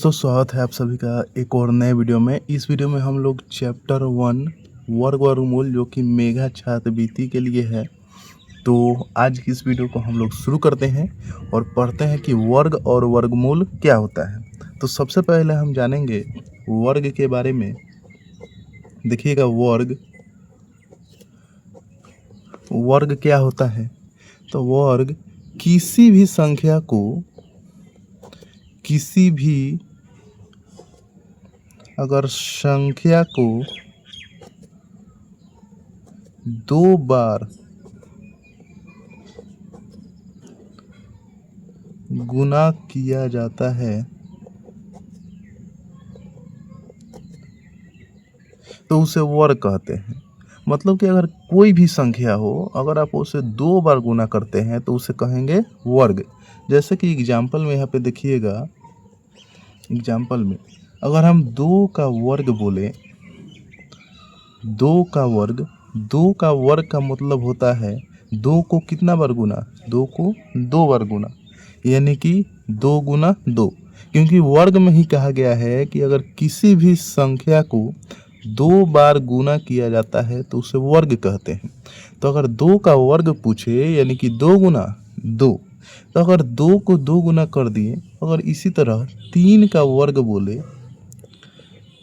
स्वागत है आप सभी का एक और नए वीडियो में। इस वीडियो में हम लोग चैप्टर 1 वर्ग वर्गमूल जो कि मेघा छात्रवृत्ति के लिए है। तो आज की इस वीडियो को हम लोग शुरू करते हैं और पढ़ते हैं कि वर्ग और वर्गमूल क्या होता है। तो सबसे पहले हम जानेंगे वर्ग के बारे में। देखिएगा वर्ग क्या होता है। तो वर्ग किसी भी संख्या को अगर संख्या को दो बार गुना किया जाता है तो उसे वर्ग कहते हैं। मतलब कि अगर कोई भी संख्या हो, अगर आप उसे दो बार गुना करते हैं तो उसे कहेंगे वर्ग। जैसे कि एग्जाम्पल में यहाँ पे देखिएगा, एग्जाम्पल में अगर हम दो का वर्ग बोले, दो का वर्ग का मतलब होता है दो को कितना बार गुना, दो को दो बार गुना, यानी कि दो गुना दो। क्योंकि वर्ग में ही कहा गया है कि अगर किसी भी संख्या को दो बार गुना किया जाता है तो उसे वर्ग कहते हैं। तो अगर दो का वर्ग पूछे यानी कि दो गुना दो, तो अगर दो को दो गुना कर दिए, अगर इसी तरह तीन का वर्ग बोले,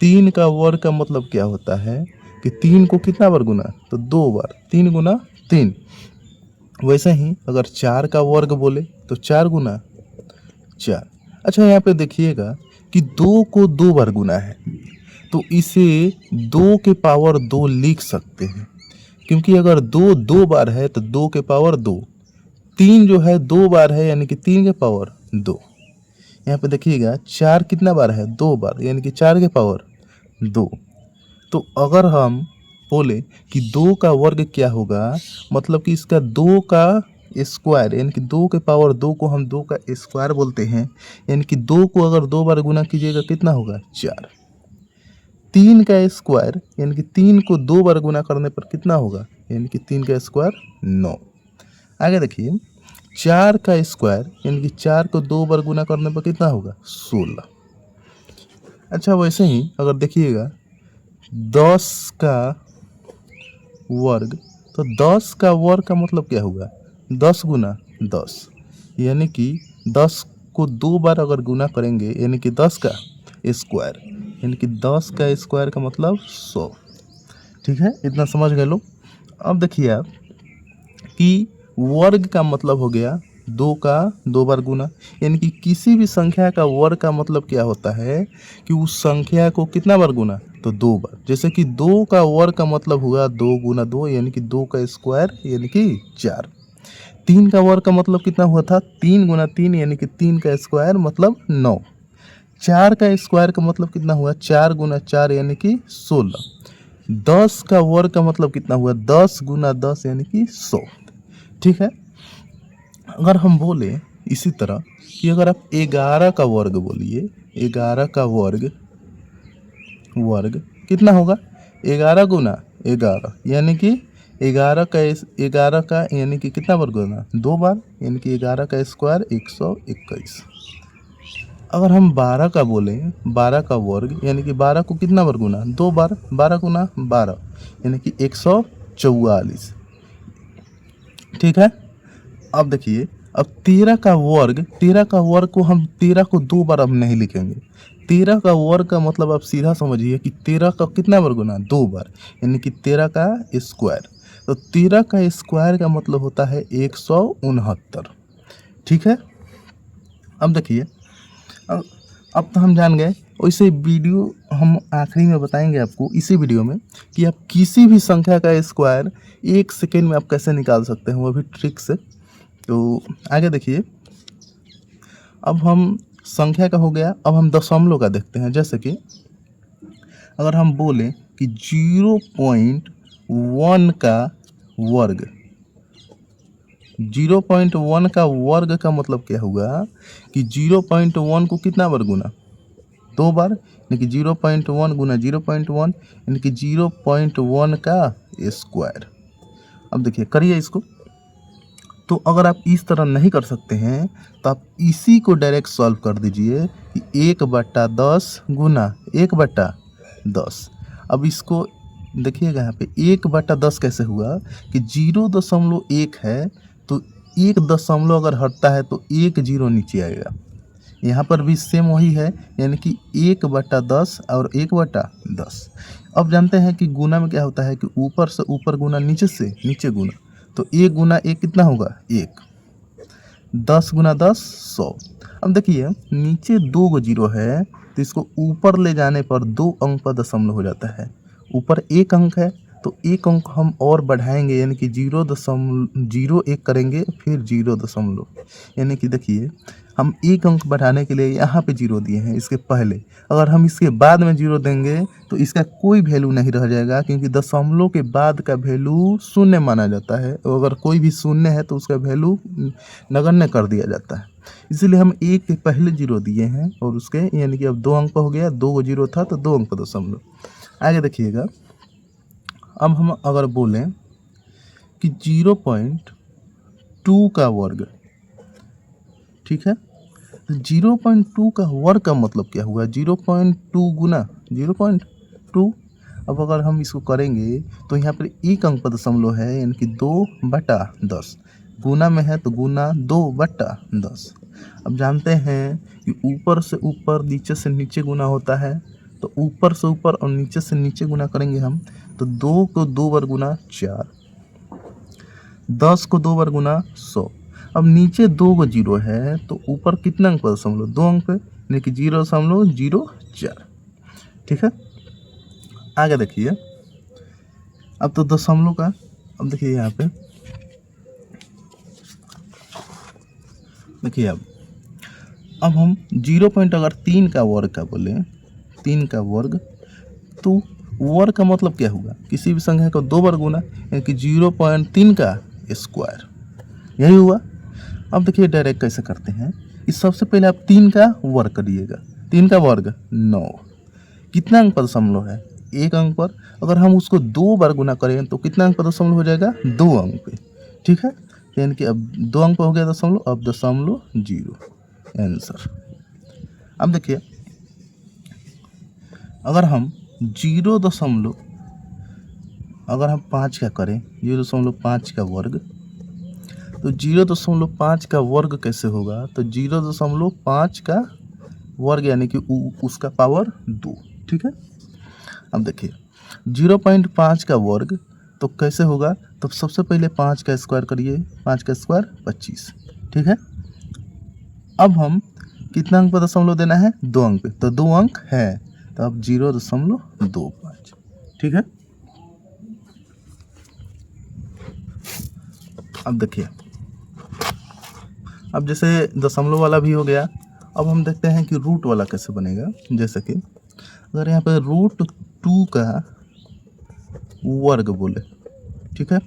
तीन का वर्ग का मतलब क्या होता है कि तीन को कितना बार गुना, तो दो बार, तीन गुना तीन। वैसे ही अगर चार का वर्ग बोले तो चार गुना चार। अच्छा, यहाँ पे देखिएगा कि दो को दो बार गुना है तो इसे दो के पावर दो लिख सकते हैं, क्योंकि अगर दो दो बार है तो दो के पावर दो। तीन जो है दो बार है यानी कि तीन के पावर दो। यहाँ पे देखिएगा चार कितना बार है, दो बार, यानी कि चार के पावर दो। तो अगर हम बोले कि दो का वर्ग क्या होगा, मतलब कि इसका दो का स्क्वायर, यानी कि दो के पावर दो को हम दो का स्क्वायर बोलते हैं, यानी कि दो को अगर दो बार गुना कीजिएगा कितना होगा, चार। तीन का स्क्वायर यानी कि तीन को दो बार गुना करने पर कितना होगा, यानी कि तीन का स्क्वायर नौ। आगे देखिए, चार का स्क्वायर यानी कि चार को दो बार गुना करने पर कितना होगा, 16। अच्छा, वैसे ही अगर देखिएगा 10 का वर्ग, तो 10 का वर्ग का मतलब क्या हुआ, 10 गुना 10, यानी कि 10 को दो बार अगर गुना करेंगे यानी कि 10 का स्क्वायर, यानी कि 10 का स्क्वायर का मतलब 100। ठीक है, इतना समझ गए लोग। अब देखिए आप कि वर्ग का मतलब हो गया दो का दो बार गुना, यानी कि किसी भी संख्या का वर्ग का मतलब क्या होता है कि उस संख्या को कितना बार गुना, तो दो बार। जैसे कि दो का वर्ग का मतलब हुआ दो गुना दो, यानी कि दो का स्क्वायर यानी कि चार। तीन का वर्ग का मतलब कितना हुआ था, तीन गुना तीन, यानी कि तीन का स्क्वायर मतलब नौ। चार का स्क्वायर का मतलब कितना हुआ, चार गुना चार यानी कि 16। 10 का वर्ग का मतलब कितना हुआ, 10 गुना 10 यानी कि 100। ठीक है, अगर हम बोले इसी तरह कि अगर आप 11 का वर्ग बोलिए, 11 का वर्ग कितना होगा, 11 गुना 11, यानी कि 11 का यानी कि कितना बार गुना, दो बार, यानी कि 11 का स्क्वायर 121। अगर हम 12 का बोलें, 12 का वर्ग यानी कि 12 को कितना बार गुना, दो बार, 12 गुना 12 यानी कि 144। ठीक है, अब देखिए, अब 13 का वर्ग को हम 13 को दो बार अब नहीं लिखेंगे। 13 का वर्ग का मतलब आप सीधा समझिए कि 13 का कितना बार गुना, दो बार, यानी कि 13 का स्क्वायर। तो 13 का स्क्वायर का मतलब होता है 169। ठीक है, अब देखिए, अब अब तो हम जान गए। वैसे वीडियो हम आखिरी में बताएंगे आपको इसी वीडियो में कि आप किसी भी संख्या का स्क्वायर एक सेकेंड में आप कैसे निकाल सकते हैं, वो भी ट्रिक से। तो आगे देखिए, अब हम संख्या का हो गया, अब हम दशमलव का देखते हैं। जैसे कि अगर हम बोलें कि 0.1 का वर्ग, 0.1 का वर्ग का मतलब क्या हुआ कि 0.1 को कितना बार गुना, दो बार, यानी कि 0.1 गुना 0.1 यानी कि 0.1 का स्क्वायर। अब देखिए, करिए इसको, तो अगर आप इस तरह नहीं कर सकते हैं तो आप इसी को डायरेक्ट सॉल्व कर दीजिए कि 1/10 गुना 1/10। अब इसको देखिएगा यहाँ पे 1/10 कैसे हुआ कि 0.1 है, तो 1 दशमलव अगर हटता है तो 1 जीरो नीचे आएगा। यहाँ पर भी सेम वही है, यानी कि 1/10 और 1/10। अब जानते हैं कि गुना में क्या होता है कि ऊपर से ऊपर गुना नीचे से नीचे गुना, तो 1 गुना 1 कितना होगा 1, 10 गुना 10 100। अब देखिए नीचे 2 गो जीरो है, तो इसको ऊपर ले जाने पर 2 अंक पर दशमलव हो जाता है। ऊपर 1 अंक है तो 1 अंक हम और बढ़ाएंगे, यानी कि 0.01 करेंगे, फिर 0 यानी कि देखिए हम 1 अंक बढ़ाने के लिए यहाँ पे 0 दिए हैं इसके पहले। अगर हम इसके बाद में 0 देंगे तो इसका कोई वैल्यू नहीं रह जाएगा, क्योंकि दशमलव के बाद का वैल्यू शून्य माना जाता है। अगर कोई भी शून्य है तो उसका वैल्यू नगण्य कर दिया जाता है। इसीलिए हम 1 के पहले 0 दिए हैं और उसके यानी कि अब 2 अंक हो गया, 2 0 था तो 2 अंक पर दशमलव। आगे देखिएगा, अब हम अगर बोलें कि 0.2 का वर्ग, ठीक है, तो 0.2 का वर्ग का मतलब क्या हुआ, 0.2 गुना 0.2। अब अगर हम इसको करेंगे तो यहाँ पर 1 अंक पर दशमलव है, यानी कि 2/10। गुना में है तो गुना 2/10। अब जानते हैं कि ऊपर से ऊपर नीचे से नीचे गुना होता है, तो ऊपर से ऊपर और नीचे से नीचे गुना करेंगे हम, तो 2 को 2 बार गुना 4, 10 को 2 बार गुना 100। अब नीचे 2 गो जीरो है तो ऊपर कितना अंक पर दशमलव, 2 अंक पे, यानी कि 0.04। ठीक है, आगे देखिए, अब तो दशमलव का, अब देखिए यहाँ पे देखिए, अब हम 0. अगर 3 का वर्ग का बोले, 3 का वर्ग, तो वर्ग का मतलब क्या होगा, किसी भी संख्या को 2 बार गुना, यानी कि 0.3 का स्क्वायर, यही हुआ। अब देखिए डायरेक्ट कैसे करते हैं, इस सबसे पहले आप 3 का वर्ग करिएगा। 3 का वर्ग 9, कितना अंक पर दशमलव है, 1 अंक पर। अगर हम उसको 2 बार गुना करें तो कितना अंक पर दशमलव हो जाएगा, 2 अंक पे। ठीक है, यानी कि अब 2 अंक पर हो गया दशमलव, अब 0.0 आंसर। अब देखिए, अगर हम 0. अगर हम 5 का करें, 0.5 का वर्ग, तो 0.5 का वर्ग कैसे होगा, तो 0.5 का वर्ग यानी कि उसका पावर 2। ठीक है, अब देखिए 0.5 का वर्ग तो कैसे होगा, तो सबसे पहले 5 का स्क्वायर करिए, 5 का स्क्वायर 25। ठीक है, अब हम कितना अंक पर दशमलव देना है, 2 अंक पे, तो 2 अंक है, तो अब 0.25। ठीक है, अब देखिए, अब जैसे दशमलव वाला भी हो गया, अब हम देखते हैं कि रूट वाला कैसे बनेगा। जैसे कि अगर यहाँ पर √2 का वर्ग बोले, ठीक है,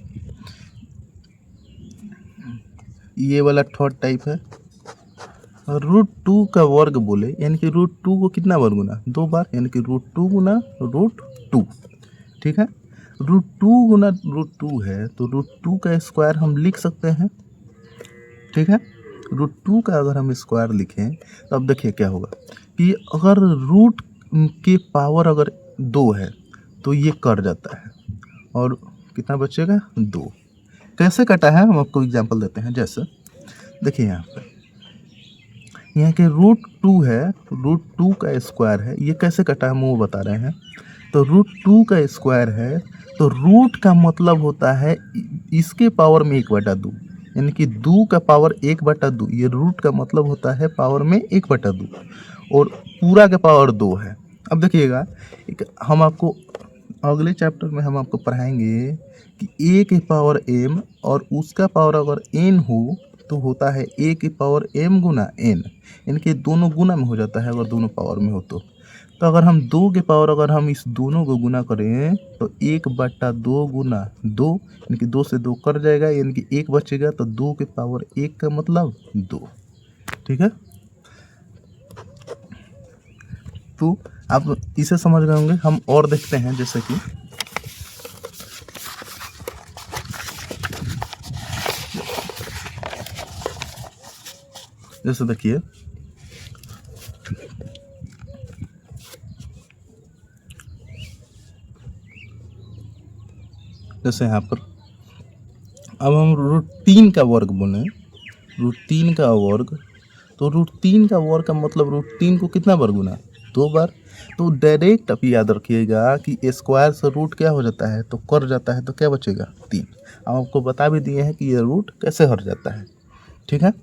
ये वाला थर्ड टाइप है। √2 का वर्ग बोले, यानी कि √2 को कितना बार गुना, 2 बार, यानी कि √2 गुना √2। ठीक है, √2 गुना √2 है तो √2 का स्क्वायर हम लिख सकते हैं। ठीक है, √2 का अगर हम स्क्वायर लिखें तो अब देखिए क्या होगा कि अगर रूट के पावर अगर 2 है तो ये कट जाता है, और कितना बचेगा, 2। कैसे कटा है हम आपको एग्जांपल देते हैं। जैसे देखिए यहाँ पे, यहाँ के √2 है, √2 का स्क्वायर है, ये कैसे कटा है हम वो बता रहे हैं। तो √2 का स्क्वायर है तो रूट का मतलब होता है इसके पावर में 1/2, यानी कि 2 का पावर 1/2, ये रूट का मतलब होता है पावर में 1/2, और पूरा का पावर 2 है। अब देखिएगा, एक हम आपको अगले चैप्टर में हम आपको पढ़ाएंगे कि a की पावर m और उसका पावर अगर n हो तो होता है a की पावर m गुना n, यानी कि दोनों गुना में हो जाता है अगर दोनों पावर में हो तो। अगर हम 2 के पावर अगर हम इस दोनों को गुना करें तो 1/2 गुना 2, यानी कि 2 से 2 कट जाएगा, यानी कि 1 बचेगा, तो 2 के पावर 1 का मतलब 2। ठीक है, तो आप इसे समझ गए होंगे। हम और देखते हैं, जैसे कि जैसे देखिए जैसे यहाँ पर अब हम √3 का वर्ग बोलें, √3 का वर्ग, तो √3 का वर्ग का मतलब √3 को कितना बार गुना? 2 बार। तो डायरेक्ट आप याद रखिएगा कि स्क्वायर से रूट क्या हो जाता है, तो कर जाता है, तो क्या बचेगा? 3। हम आपको बता भी दिए हैं कि ये रूट कैसे हट जाता है, ठीक है।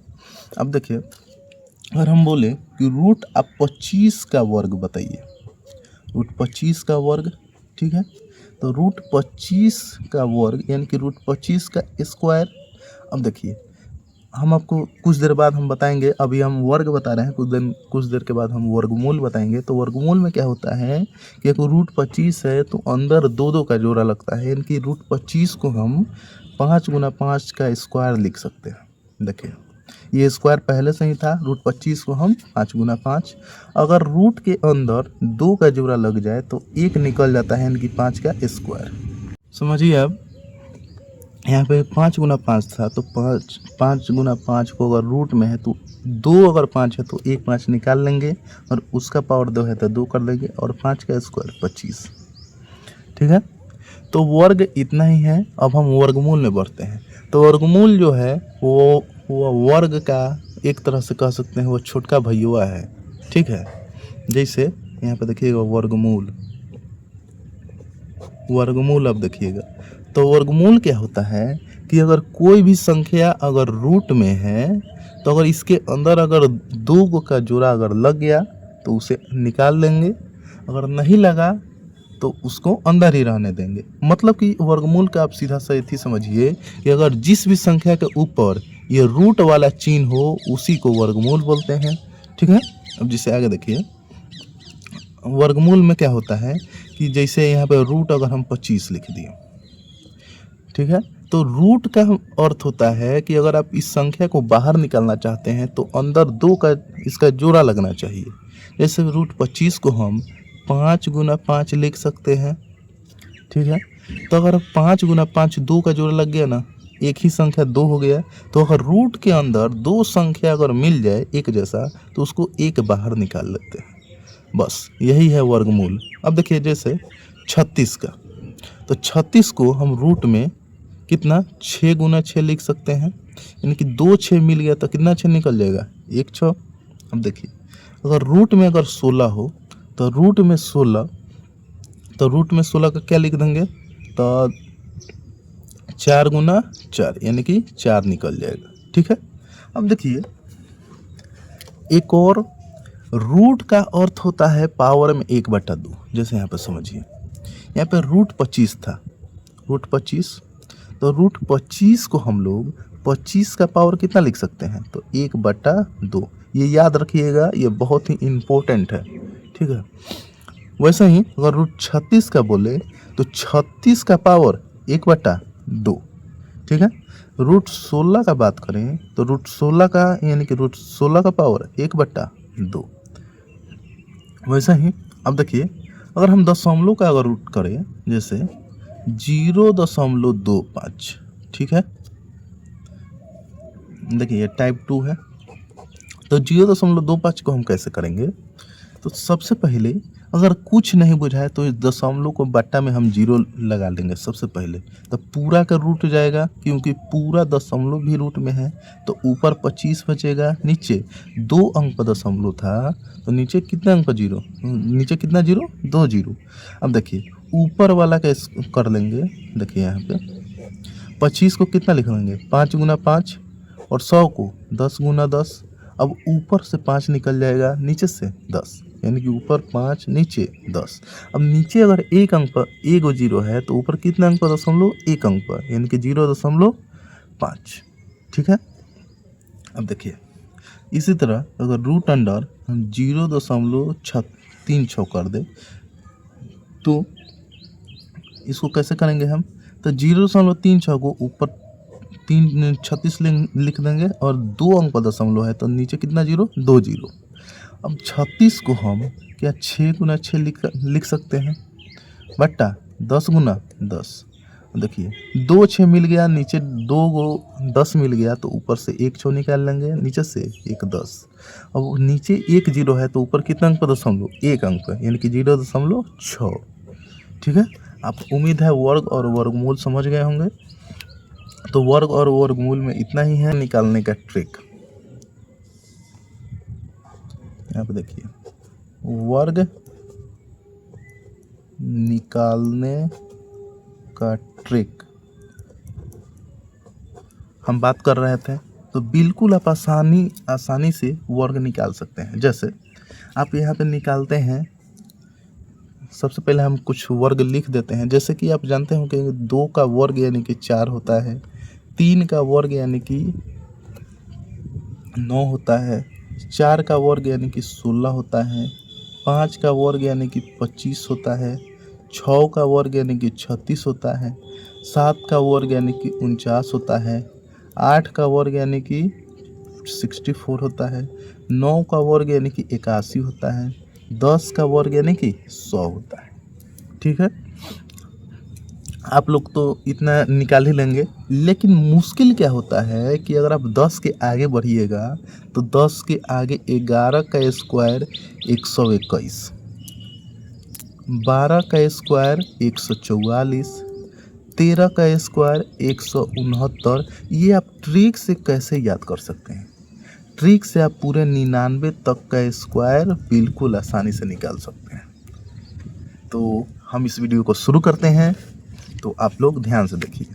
अब देखिए अगर हम बोले कि रूट आप 25 का वर्ग बताइए, √25 का वर्ग, ठीक है। तो √25 का वर्ग यानी कि √25 का स्क्वायर। अब देखिए हम आपको कुछ देर बाद हम बताएंगे, अभी हम वर्ग बता रहे हैं, कुछ देर के बाद हम वर्गमूल बताएंगे। तो वर्गमूल में क्या होता है कि अगर √25 है तो अंदर 2 का जोड़ा लगता है, यानी कि √25 को हम 5 × 5 का स्क्वायर लिख सकते हैं। देखिए ये स्क्वायर पहले से ही था, √25 को हम 5 × 5, अगर रूट के अंदर 2 का जोड़ा लग जाए तो 1 निकल जाता है, यानी कि 5 का स्क्वायर। समझिए अब यहाँ पे 5 × 5 था, तो 5 × 5 को अगर रूट में है तो 2 अगर 5 है तो 1 5 निकाल लेंगे, और उसका पावर 2 है तो 2 कर लेंगे, और 5 का स्क्वायर 25, ठीक है। तो वर्ग इतना ही है। अब हम वर्गमूल में बढ़ते हैं। तो वर्गमूल जो है वो वर्ग का एक तरह से कह सकते हैं वो छोटका भैया है, ठीक है। जैसे यहाँ पे देखिएगा वर्गमूल अब देखिएगा, तो वर्गमूल क्या होता है कि अगर कोई भी संख्या अगर रूट में है तो अगर इसके अंदर अगर 2 का जोड़ा अगर लग गया तो उसे निकाल लेंगे, अगर नहीं लगा तो उसको अंदर ही रहने देंगे। मतलब कि वर्गमूल का आप सीधा सा इतनी समझिए कि अगर जिस भी संख्या के ऊपर ये रूट वाला चिन्ह हो उसी को वर्गमूल बोलते हैं, ठीक है। अब जिसे आगे देखिए वर्गमूल में क्या होता है कि जैसे यहाँ पे रूट अगर हम 25 लिख दिए, ठीक है, तो रूट का अर्थ होता है कि अगर आप इस संख्या को बाहर निकालना चाहते हैं तो अंदर 2 का इसका जोड़ा लगना चाहिए। जैसे √25 को हम 5 × 5 लिख सकते हैं, ठीक है। तो अगर 5 × 5 2 का जोड़ा लग गया ना, एक ही संख्या 2 हो गया, तो अगर रूट के अंदर 2 संख्या अगर मिल जाए एक जैसा तो उसको 1 बाहर निकाल लेते हैं, बस यही है वर्गमूल। अब देखिए जैसे 36 का, तो 36 को हम रूट में कितना 6 × 6 लिख सकते हैं, यानी कि 2 6 मिल गया तो कितना 6 निकल जाएगा? 1 6। अब देखिए अगर रूट में अगर 16 हो तो रूट में 16 का क्या लिख देंगे? तो 4 × 4 यानी कि 4 निकल जाएगा, ठीक है। अब देखिए एक और, रूट का अर्थ होता है पावर में 1/2। जैसे यहाँ पर समझिए यहाँ पे √25 था, √25, तो √25 को हम लोग 25 का पावर कितना लिख सकते हैं? तो 1/2। ये याद रखिएगा, ये बहुत ही इम्पोर्टेंट है, ठीक है। वैसे ही अगर √36 का बोले तो 36 का पावर 1/2, ठीक है। √16 का बात करें तो √16 का यानी कि √16 का पावर 1/2। वैसे ही अब देखिए अगर हम दशमलव का अगर रूट करें, जैसे 0.25, ठीक है। देखिए ये टाइप 2 है, तो 0.25 को हम कैसे करेंगे? तो सबसे पहले अगर कुछ नहीं बुझाए तो इस दशमलव को बट्टा में हम 0 लगा लेंगे सबसे पहले, तो पूरा का रूट जाएगा, क्योंकि पूरा दशमलव भी रूट में है, तो ऊपर 25 बचेगा, नीचे 2 अंक का दशमलव था तो नीचे कितना अंक का 0, नीचे कितना 0? 2 0। अब देखिए ऊपर वाला का कर लेंगे, देखिए यहाँ पे 25 को कितना लिख लेंगे? 5 × 5, और 100 को 10 × 10। अब ऊपर से 5 निकल जाएगा, नीचे से 10, यानी कि ऊपर 5 नीचे 10। अब नीचे अगर एक अंक पर 1 0 है तो ऊपर कितना अंक पर दशमलव? 1 अंक पर, यानी कि 0.5, ठीक है। अब देखिए इसी तरह अगर रूट अंडर हम 0.36 कर दे तो इसको कैसे करेंगे हम? तो 0.36 को ऊपर 36 लिख देंगे, और 2 अंक का दशमलव है तो नीचे कितना 0? 2 0। अब 36 को हम क्या 6 × 6 लिख सकते हैं, बट्टा 10 × 10। देखिए 2 6 मिल गया, नीचे 2 गो 10 मिल गया तो ऊपर से 1 6 निकाल लेंगे, नीचे से 1 10। अब नीचे 1 0 है तो ऊपर कितना अंक पे दशमलव, 1 अंक पे, यानी कि 0.6। ठीक है, आप उम्मीद है वर्ग और वर्गमूल समझ गए होंगे। तो वर्ग और वर्गमूल में इतना ही है निकालने का ट्रिक। यहाँ पे देखिए वर्ग निकालने का ट्रिक हम बात कर रहे थे। तो बिल्कुल आप आसानी से वर्ग निकाल सकते हैं। जैसे आप यहाँ पे निकालते हैं, सबसे पहले हम कुछ वर्ग लिख देते हैं। जैसे कि आप जानते हो कि 2 का वर्ग यानी कि 4 होता है, 3 का वर्ग यानी कि 9 होता है, 4 का वर्ग यानी कि 16 होता है, 5 का वर्ग यानी कि 25 होता है, 6 का वर्ग यानी कि 36 होता है, 7 का वर्ग यानी कि 49 होता है, 8 का वर्ग यानी कि 64 होता है, 9 का वर्ग यानी कि 81 होता है, 10 का वर्ग यानी कि 100 होता है। ठीक है, आप लोग तो इतना निकाल ही लेंगे। लेकिन मुश्किल क्या होता है कि अगर आप 10 के आगे बढ़िएगा तो 10 के आगे 11 का स्क्वायर 121, 12 का स्क्वायर 144, 13 का स्क्वायर 169। ये आप ट्रिक से कैसे याद कर सकते हैं? ट्रिक से आप पूरे 99 तक का स्क्वायर बिल्कुल आसानी से निकाल सकते हैं। तो हम इस वीडियो को शुरू करते हैं, तो आप लोग ध्यान से देखिए।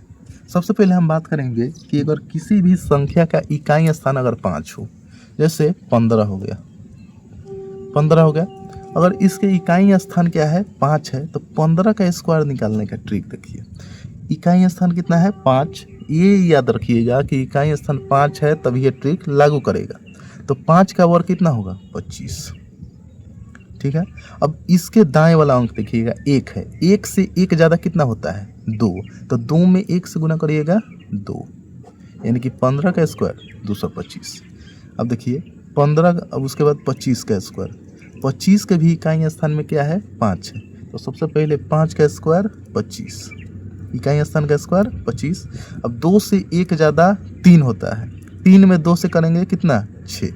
सबसे पहले हम बात करेंगे कि अगर किसी भी संख्या का इकाई स्थान अगर 5 हो, जैसे 15 हो गया, 15 हो गया, अगर इसके इकाई स्थान क्या है 5 है, तो 15 का स्क्वायर निकालने का ट्रिक देखिए। इकाई स्थान कितना है 5, ये याद रखिएगा कि इकाई स्थान 5 है तभी ये ट्रिक लागू करेगा। तो 5 का वर्ग कितना होगा 25। ठीक है, अब इसके दाएं वाला अंक देखिएगा 1 है, 1 से 1 ज़्यादा कितना होता है 2, तो 2 में 1 से गुना करिएगा 2, यानी कि 15 का स्क्वायर 225। अब देखिए 15, अब उसके बाद 25 का स्क्वायर, 25 के भी इकाई स्थान में क्या है 5 है, तो सबसे पहले 5 का स्क्वायर 25, इकाई स्थान का स्क्वायर 25। अब 2 से 1 ज़्यादा 3 होता है, 3 में 2 से करेंगे कितना 6।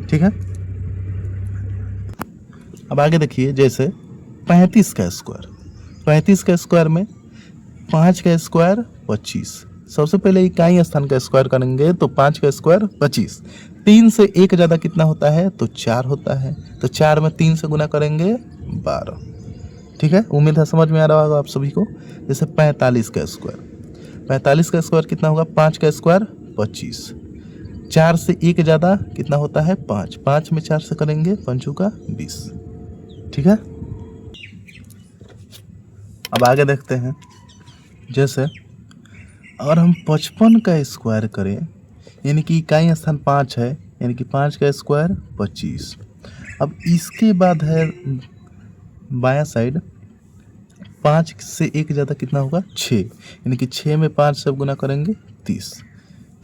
ठीक है, अब आगे देखिए जैसे 35 का स्क्वायर, 35 का स्क्वायर में 5 का स्क्वायर 25, सबसे पहले इकाई स्थान का स्क्वायर करेंगे तो 5 का स्क्वायर 25, 3 से 1 ज़्यादा कितना होता है तो 4 होता है, तो 4 में 3 से गुना करेंगे 12। ठीक है, उम्मीद है समझ में आ रहा होगा आप सभी को। जैसे 45 का स्क्वायर, 45 का स्क्वायर कितना होगा 5 का स्क्वायर 25, 4 से 1 ज़्यादा कितना होता है 5, 5 में 4 से करेंगे 5 का 20। ठीक है, अब आगे देखते हैं। जैसे अगर हम 55 का स्क्वायर करें, यानी कि इकाई स्थान 5 है, यानी कि 5 का स्क्वायर 25। अब इसके बाद है बायां साइड, 5 से 1 ज़्यादा कितना होगा 6, यानी कि 6 में 5 से गुना करेंगे 30।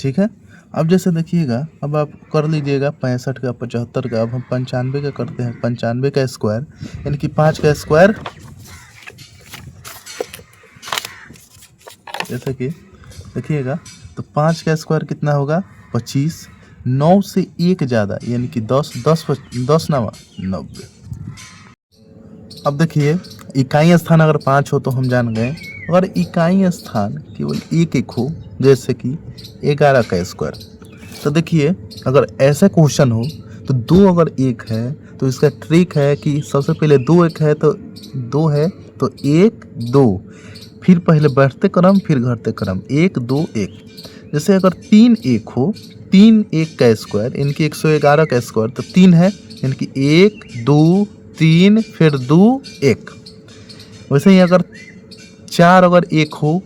ठीक है, अब जैसे देखिएगा, अब आप कर लीजिएगा 65 का 75 का, अब हम 95 का करते हैं। 95 का स्क्वायर यानी कि 5 का स्क्वायर, जैसे कि देखिएगा तो 5 का स्क्वायर कितना होगा 25, 9 से 1 ज़्यादा यानी कि 10, 10 नवा 90। अब देखिए इकाई स्थान अगर 5 हो तो हम जान गए, अगर इकाई स्थान केवल एक हो, जैसे कि 11 का स्क्वायर, तो देखिए अगर ऐसा क्वेश्चन हो तो 2 अगर 1 है तो इसका ट्रिक है कि सबसे पहले 2 1 है तो 2 है तो 1 2, फिर पहले बढ़ते क्रम फिर घटते क्रम 1 2 1। जैसे अगर 3 1 हो, 3 1 का स्क्वायर यानी कि 111 का स्क्वायर, तो 3 है यानी कि 1 2 3 फिर 2 1। वैसे ही अगर 4 अगर 1 हो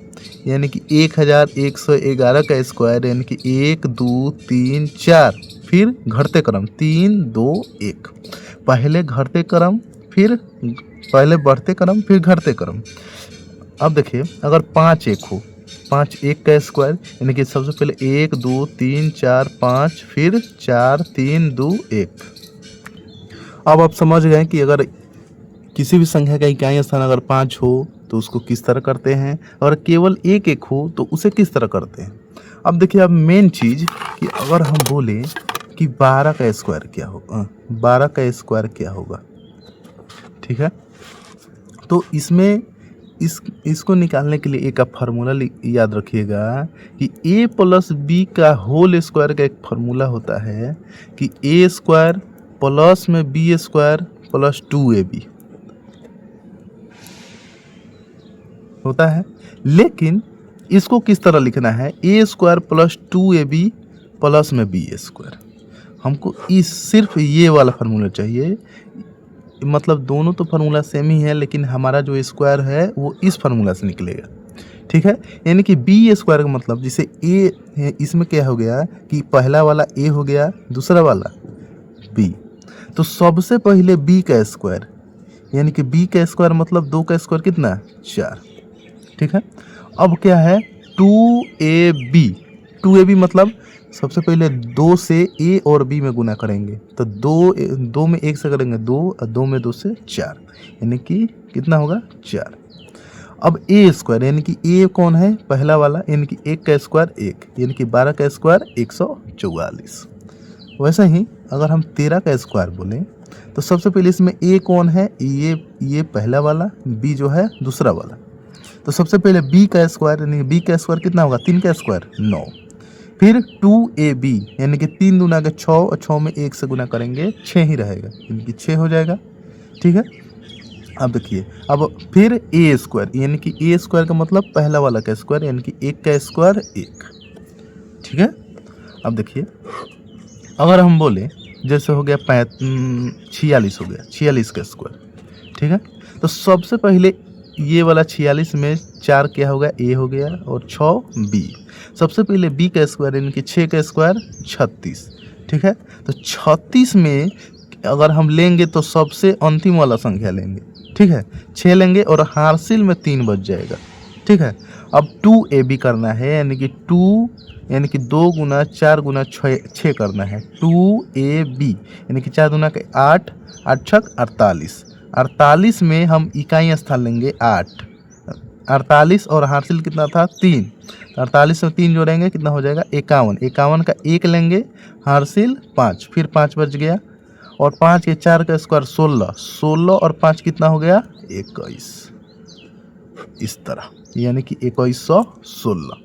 यानी कि 1111 का स्क्वायर यानी कि 1 2 3 4, फिर घटते क्रम 3 2 1, पहले घटते क्रम फिर पहले बढ़ते क्रम फिर घटते क्रम। अब देखिए अगर 5 1 हो, 5 1 का स्क्वायर यानी कि सबसे पहले 1 2 3 4 5 फिर 4 3 2 1। अब आप समझ गए कि अगर किसी भी संख्या का इकाई स्थान अगर 5 हो तो उसको किस तरह करते हैं, और केवल एक एक हो तो उसे किस तरह करते हैं। अब देखिए, अब मेन चीज़ कि अगर हम बोले कि 12 का स्क्वायर क्या होगा, 12 का स्क्वायर क्या होगा, ठीक है। तो इसमें इसको निकालने के लिए एक आप फार्मूला याद रखिएगा कि a प्लस बी का होल स्क्वायर का एक फार्मूला होता है कि a स्क्वायर प्लस में बी स्क्वायर प्लस 2ab होता है। लेकिन इसको किस तरह लिखना है, a square plus 2ab plus में बी स्क्वायर। हमको इस सिर्फ ये वाला फार्मूला चाहिए, मतलब दोनों तो फार्मूला सेम ही है, लेकिन हमारा जो स्क्वायर है वो इस फार्मूला से निकलेगा, ठीक है। यानी कि बी स्क्वायर का मतलब, जैसे ए है, इसमें क्या हो गया कि पहला वाला ए हो गया, दूसरा वाला बी, तो सबसे पहले बी का स्क्वायर, यानी कि बी का स्क्वायर मतलब 2 का स्क्वायर कितना, 4, ठीक है। अब क्या है, 2ab, 2ab मतलब सबसे पहले 2 से ए और बी में गुना करेंगे, तो 2 में 1 से करेंगे 2, और 2 में 2 से 4, यानी कि कितना होगा, 4। अब ए स्क्वायर, यानी कि ए कौन है, पहला वाला, यानी कि 1 का स्क्वायर 1, यानी कि 12 का स्क्वायर 144। वैसे ही अगर हम 13 का स्क्वायर बोलें तो सबसे पहले इसमें ए कौन है, ये पहला वाला, बी जो है दूसरा वाला, तो सबसे पहले बी का स्क्वायर, यानी बी का स्क्वायर कितना होगा, 3 का स्क्वायर 9, फिर 2ab, यानी कि 3 दूना के 6, और 6 में 1 से गुना करेंगे 6 ही रहेगा, यानी कि 6 हो जाएगा, ठीक है। अब देखिए, अब फिर ए स्क्वायर, यानी कि ए स्क्वायर का मतलब पहला वाला का स्क्वायर, यानी कि 1 का स्क्वायर 1, ठीक है। अब देखिए, अगर हम बोले जैसे हो गया 46 हो गया, 46 का स्क्वायर, ठीक है। तो सबसे पहले ये वाला 46 में 4 क्या होगा, ए हो गया, और 6 बी, सबसे पहले बी का स्क्वायर, यानी कि 6 का स्क्वायर 36, ठीक है। तो 36 में अगर हम लेंगे तो सबसे अंतिम वाला संख्या लेंगे, ठीक है, 6 लेंगे और हार्सिल में 3 बच जाएगा, ठीक है। अब 2ab करना है, यानी कि 2, यानी कि 2 गुना 4 गुना 6 करना है, 2ab, यानी कि 4 गुना के 8, 8 छक 48, 48 में हम इकाई स्थान लेंगे 8, 48 और हासिल कितना था 3, 48 में 3 जोड़ेंगे कितना हो जाएगा 51, 51 का 1 लेंगे, हासिल 5, फिर 5 बच गया, और 5 के 4 का स्क्वायर 16, 16 और 5 कितना हो गया 21, इस तरह, यानी कि 2116।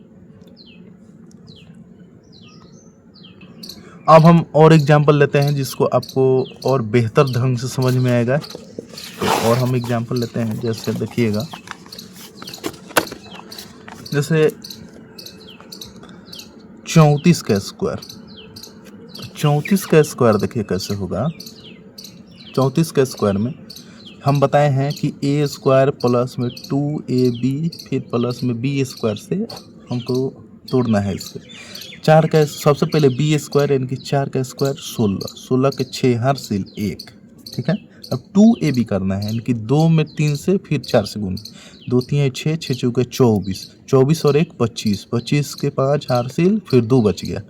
अब हम और एग्जाम्पल लेते हैं जिसको आपको और बेहतर ढंग से समझ में आएगा, तो और हम एग्जाम्पल लेते हैं, जैसे देखिएगा, जैसे 34 का स्क्वायर, 34 का स्क्वायर देखिए कैसे होगा। 34 का स्क्वायर में हम बताए हैं कि ए स्क्वायर प्लस में 2ab फिर प्लस में बी स्क्वायर से हमको तोड़ना है इसको। 4 का सबसे पहले बी स्क्वायर, यानी कि 4 का स्क्वायर 16, 16 के 6 हासिल 1, ठीक है। अब 2ab करना है, यानी कि 2 में 3 से फिर 4 से गुण, 2 3 6, 6 चौके 24, 24 और 1 25, 25 के 5 हासिल फिर 2 बच गया,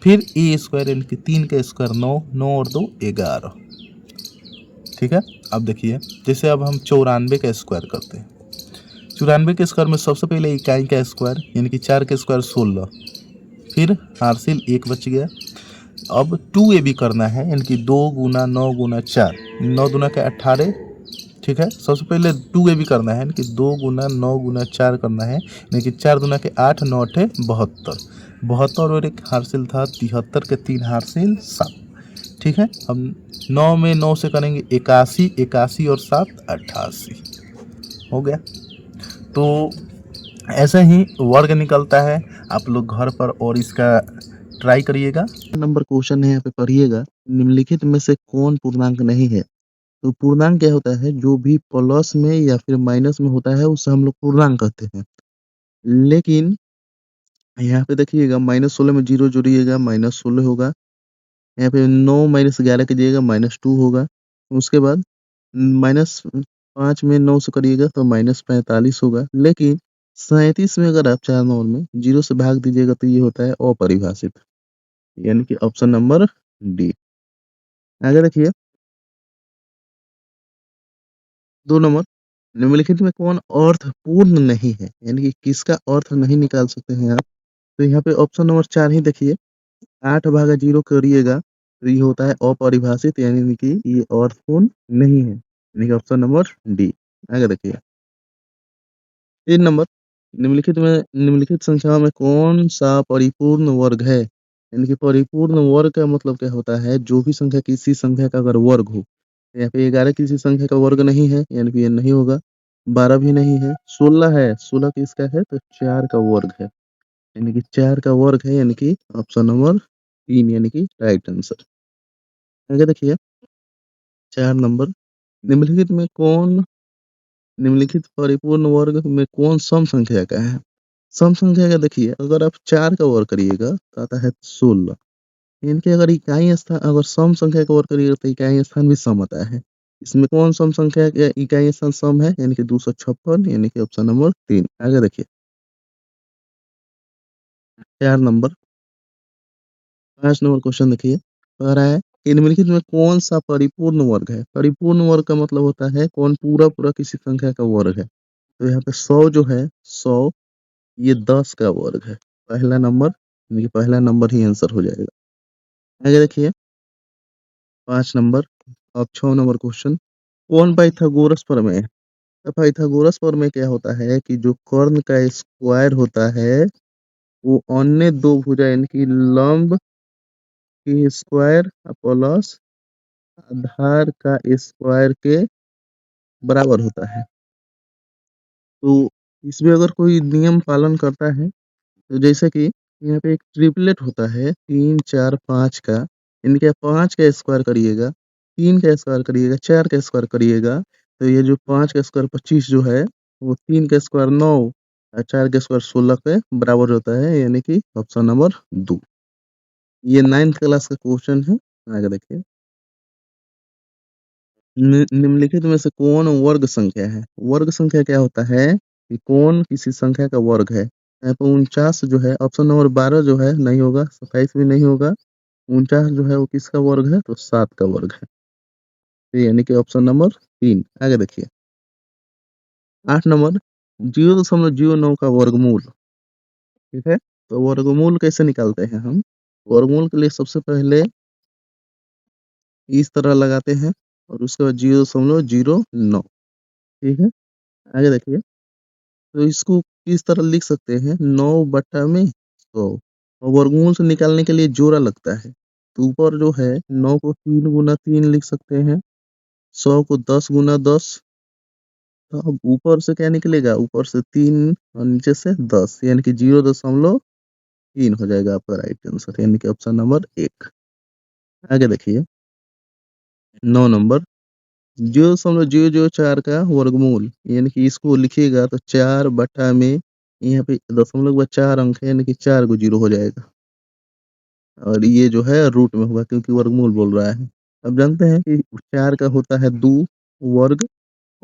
फिर ए स्क्वायर, यानी कि 3 का स्क्वायर 9, 9 और 2 11, ठीक है। अब देखिए, जैसे अब हम 94 का स्क्वायर करते हैं, 94 के स्क्वायर में सबसे पहले इकाई का स्क्वायर, यानी कि 4 का स्क्वायर 16, फिर हासिल 1 बच गया। अब 2ab करना है, यानी कि 2 गुना 9 गुना 4, 9 दुना के 18, ठीक है। सबसे पहले 2ab करना है, यानी कि 2 गुना 9 गुना 4 करना है, यानी कि 4 दुना के 8, 9 8 72, 72 और एक हासिल था 73 के 3 हासिल 7, ठीक है। अब 9 में 9 से करेंगे 81, 81 और 7 88 हो गया। तो ऐसे ही वर्ग निकलता है, आप लोग घर पर और इसका ट्राई करिएगा। नंबर क्वेश्चन है, यहाँ पे पढ़िएगा, निम्नलिखित में से कौन पूर्णांक नहीं है। तो पूर्णांक क्या होता है, जो भी प्लस में या फिर माइनस में होता है उसे हम लोग पूर्णांक कहते हैं। लेकिन यहाँ पे देखिएगा, -16 में 0 जोड़िएगा -16 होगा, यहाँ पे 9 - 11 कीजिएगा -2 होगा, उसके बाद -5 में 9 से करिएगा तो -45 होगा। लेकिन 37 में अगर आप 4 नंबर में 0 से भाग दीजिएगा तो ये होता है अपरिभाषित, यानी कि ऑप्शन नंबर डी। आगे देखिए, 2 नंबर, निम्नलिखित में कौन अर्थपूर्ण नहीं है? यानी कि किसका अर्थ नहीं निकाल सकते हैं आप? तो यहाँ पे ऑप्शन नंबर 4 ही देखिए, 8 भागा 0 करिएगा, तो ये होता है अपरिभाषित यानी कि ये अर्थपूर्ण नहीं है। यानी कि ऑप्शन नंबर डी। आगे देखिए। 3 नंबर, निम्नलिखित संख्याओं में कौन-सा परिपूर्ण वर्ग है? यानी कि परिपूर्ण वर्ग का मतलब क्या होता है? जो भी संख्या किसी संख्या का अगर वर्ग हो, यहाँ पे 11 किसी संख्या का वर्ग नहीं है, यानी कि ये नहीं होगा। 12 भी नहीं है, 16 है, 16 किसका है? तो 4 का वर्ग है। यानी कि 4 का वर्ग है, यानी कि ऑप्शन नंबर 3 यानी कि राइट आंसर। आगे देखिए, 4 नंबर, निम्नलिखित में कौन निम्नलिखित परिपूर्ण वर्ग में कौन सम संख्या का है? सम संख्या का देखिए, अगर आप 4 का वर्ग करिएगा तो आता है 16। इनके अगर इकाई स्थान अगर सम संख्या का वर्ग करिएगा तो इकाई स्थान भी सम आता है। इसमें कौन सम संख्या का इकाई स्थान सम है? यानी कि 256 यानी कि ऑप्शन नंबर 3। आगे देखिए, 4 नंबर, 5 नंबर क्वेश्चन देखिए, कह रहा है कि निम्नलिखित में कौन-सा परिपूर्ण वर्ग है? परिपूर्ण वर्ग का मतलब होता है कौन पूरा-पूरा किसी संख्या का वर्ग है। तो यहाँ पे 100 जो है, 100 ये 10 का वर्ग है। पहला नंबर यानी कि पहला नंबर ही आंसर हो जाएगा। आगे देखिए, 5 नंबर, अब 6 नंबर क्वेश्चन, कौन पाइथागोरस प्रमेय है? तो पाइथागोरस प्रमेय क्या होता है कि जो कर्ण का स्क्वायर होता है, वो अन्य दो भुजा यानी कि लंब की स्क्वायर प्लस आधार का स्क्वायर के बराबर होता है। तो इसमें अगर कोई नियम पालन करता है, तो जैसे कि यहाँ पे एक ट्रिपलेट होता है 3, 4, 5 का, यानी कि आप 5 का स्क्वायर करिएगा, 3 का स्क्वायर करिएगा, 4 का स्क्वायर करिएगा, तो ये जो 5 का स्क्वायर 25 जो है, वो 3 का स्क्वायर 9 और 4 का स्क्वायर 16 के बराबर होता है, यानी कि ऑप्शन नंबर 2। ये 9th क्लास का क्वेश्चन है। आगे देखिए। निम्नलिखित में से कौन वर्ग संख्या है? वर्ग संख्या क्या होता है कि कौन किसी संख्या का वर्ग है? यहाँ पे 49 जो है, ऑप्शन नंबर 12 जो है नहीं होगा, 27 भी नहीं होगा। 49 जो है वो किसका वर्ग है? तो 7 का वर्ग है। तो यानी कि ऑप्शन नंबर 3। आगे देखिए, 8 नंबर, 0.09 का वर्गमूल, ठीक है? तो वर्गमूल कैसे निकालते हैं हम? वर्गमूल के लिए सबसे पहले इस तरह लगाते हैं और उसके बाद 0.09, ठीक है? आगे देखिए, तो इसको किस तरह लिख सकते हैं? 9 बटा में 100 और वर्गमूल से निकालने के लिए जोड़ा लगता है। तो ऊपर जो है 9 को 3 गुना 3 लिख सकते हैं, 100 को 10 गुना 10। तो अब ऊपर से क्या निकलेगा? ऊपर से 3 और नीचे से 10 यानी कि 0.3 हो जाएगा आपका राइट आंसर, यानी कि ऑप्शन नंबर 1। आगे देखिए, 9 नंबर, 0.004 का वर्गमूल, यानी कि इसको लिखिएगा तो 4 बटा में यहाँ पे दशमलव के बाद 4 अंक है, यानी कि 4 को 0 हो जाएगा और ये जो है रूट में होगा क्योंकि वर्गमूल बोल रहा है। अब जानते हैं कि 4 का होता है 2 वर्ग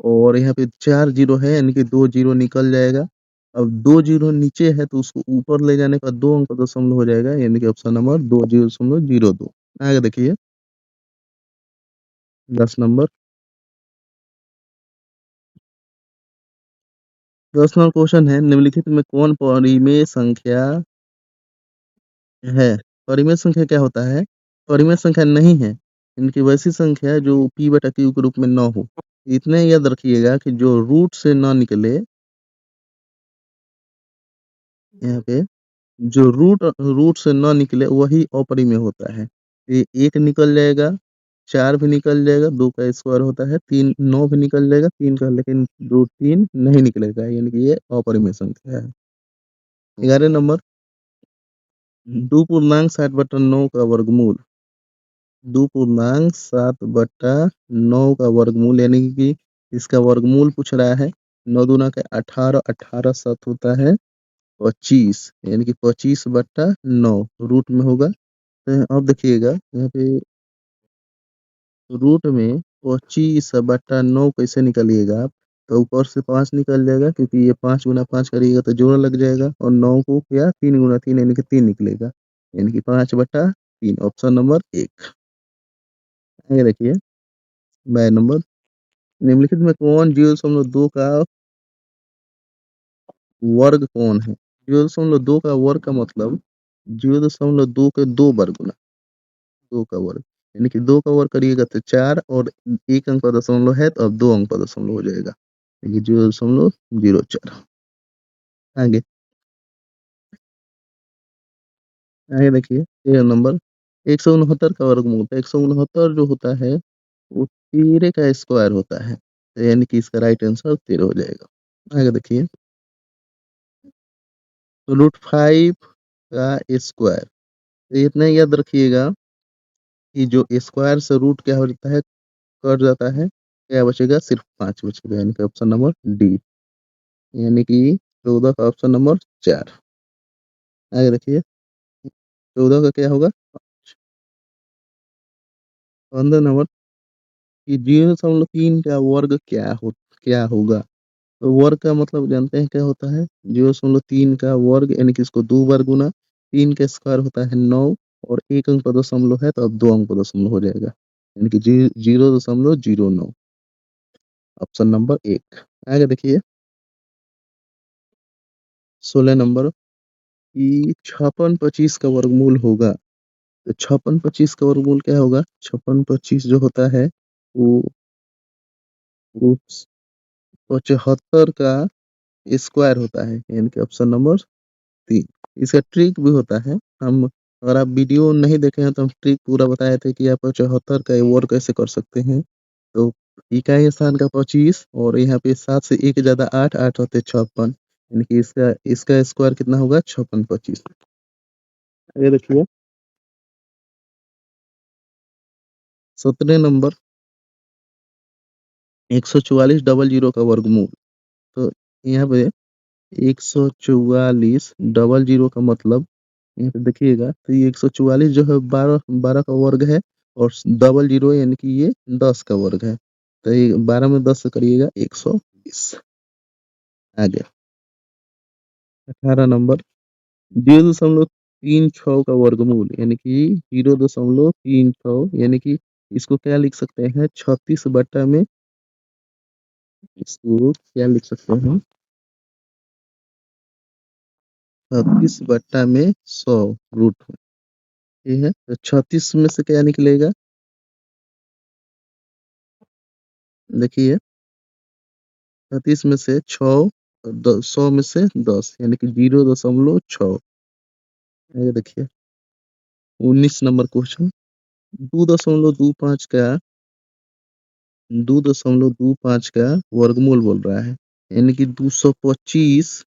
और यहाँ पे 4 जीरो है, यानी कि 2 जीरो निकल जाएगा। अब 2 जीरो नीचे है तो उसको ऊपर ले जाने का 2 अंक दशमलव हो जाएगा, यानी कि ऑप्शन नंबर 2.002। आगे देखिए, 10 नंबर, 10 नंबर क्वेश्चन है, निम्नलिखित में कौन परिमेय संख्या है? परिमेय संख्या क्या होता है? परिमेय संख्या नहीं है, इनकी वैसी संख्या है जो p/q के रूप में ना हो। इतने याद रखिएगा कि जो रूट से ना निकले, यहाँ पे जो रूट रूट से ना निकले वही अपरिमेय होता है। ये 1 निकल जाएगा, 4 भी निकल जाएगा, 2 का स्क्वायर होता है, 3 9 भी निकल जाएगा, 3 का लेकिन रूट 3 नहीं निकलेगा, यानी कि ये अपरिमेय संख्या है। 11 नंबर, 2 पूर्णांक 60/9 का वर्गमूल, 2 पूर्णांक 7/9 का वर्गमूल, यानी कि इसका वर्गमूल पूछ रहा है। 9 दूना का 18, 18 7 होता है 25, यानी कि 25/9 रूट में होगा। अब देखिएगा यहाँ पे रूट में 25/9 कैसे निकालिएगा आप? तो ऊपर से 5 निकल जाएगा क्योंकि ये 5 गुना 5 करिएगा तो जोड़ा लग जाएगा और 9 को क्या 3 गुना 3 यानी कि 3 निकलेगा, यानी कि 5/3 ऑप्शन नंबर 1। आगे देखिए, 12 नंबर, निम्नलिखित में कौन 0.2 का वर्ग कौन है? 0.2 का वर्ग का मतलब 0.2 के 2 बार गुना, 2 का वर्ग। यानी कि 2 का वर्ग करिएगा तो 4 और 1 अंक का दशमलव है तो अब 2 अंक का दशमलव हो जाएगा। देखिए 0.04। आगे, आगे देखिए 13 नंबर 169 का वर्गमूल। 169 जो होता है वो 13 का स्क्वायर होता है। तो यानी कि इसका राइट आंसर 13 हो जाएगा। आगे देखिए √5 का स्क्वायर। तो इतना ही याद रखिएगा कि जो स्क्वायर से रूट क्या हो जाता है, कट जाता है, क्या बचेगा? सिर्फ 5 बचेगा, यानी कि ऑप्शन नंबर डी, यानी कि 14 का ऑप्शन नंबर 4। आगे देखिए 14 का क्या होगा? 15 नंबर कि 0.3 का वर्ग क्या होगा? तो वर्ग का मतलब जानते हैं क्या होता है? 0.3 का वर्ग यानी कि इसको 2 बार गुना, 3 का स्क्वायर होता है 9 और 1 अंक का दशमलव है तो अब 2 अंक का दशमलव हो जाएगा, यानी कि 0.09, ऑप्शन नंबर 1। आगे देखिए 16 नंबर कि 56-25 का वर्गमूल होगा। तो 56-25 का वर्गमूल क्या होगा? 56-25 जो होता है वो वो 75 का स्क्वायर होता है, यानी कि ऑप्शन नंबर 3। इसका ट्रिक भी होता है। हम अगर आप वीडियो नहीं देखे हैं तो हम ट्रिक पूरा बताए थे कि आप 74 का वर्ग कैसे कर सकते हैं। तो इकाई स्थान का 25 और यहाँ पे 7 से 1 ज़्यादा 8, 8 होते 56, यानी कि इसका इसका स्क्वायर कितना होगा? 56-25। ये देखिए 17 नंबर 144 डबल जीरो का वर्गमूल। तो यहाँ पे 144 डबल जीरो का मतलब यहाँ पे देखिएगा तो ये 144 जो है 12 12 का वर्ग है और डबल जीरो यानी कि ये 10 का वर्ग है। तो ये 12 में 10 से करिएगा 120। आगे 18 नंबर 0.36 का वर्गमूल यानी कि 0.36 यानी कि इसको क्या लिख सकते हैं? 36 बट्टा में इसको क्या लिख सकते हैं? 36 बट्टा में 100 रूट में, ये है तो 36 में से क्या निकलेगा? देखिए 36 में से 6 और 100 में से 10 यानी कि 0.6। ये देखिए 19 नंबर क्वेश्चन 2.25 का वर्गमूल बोल रहा है, यानी कि 225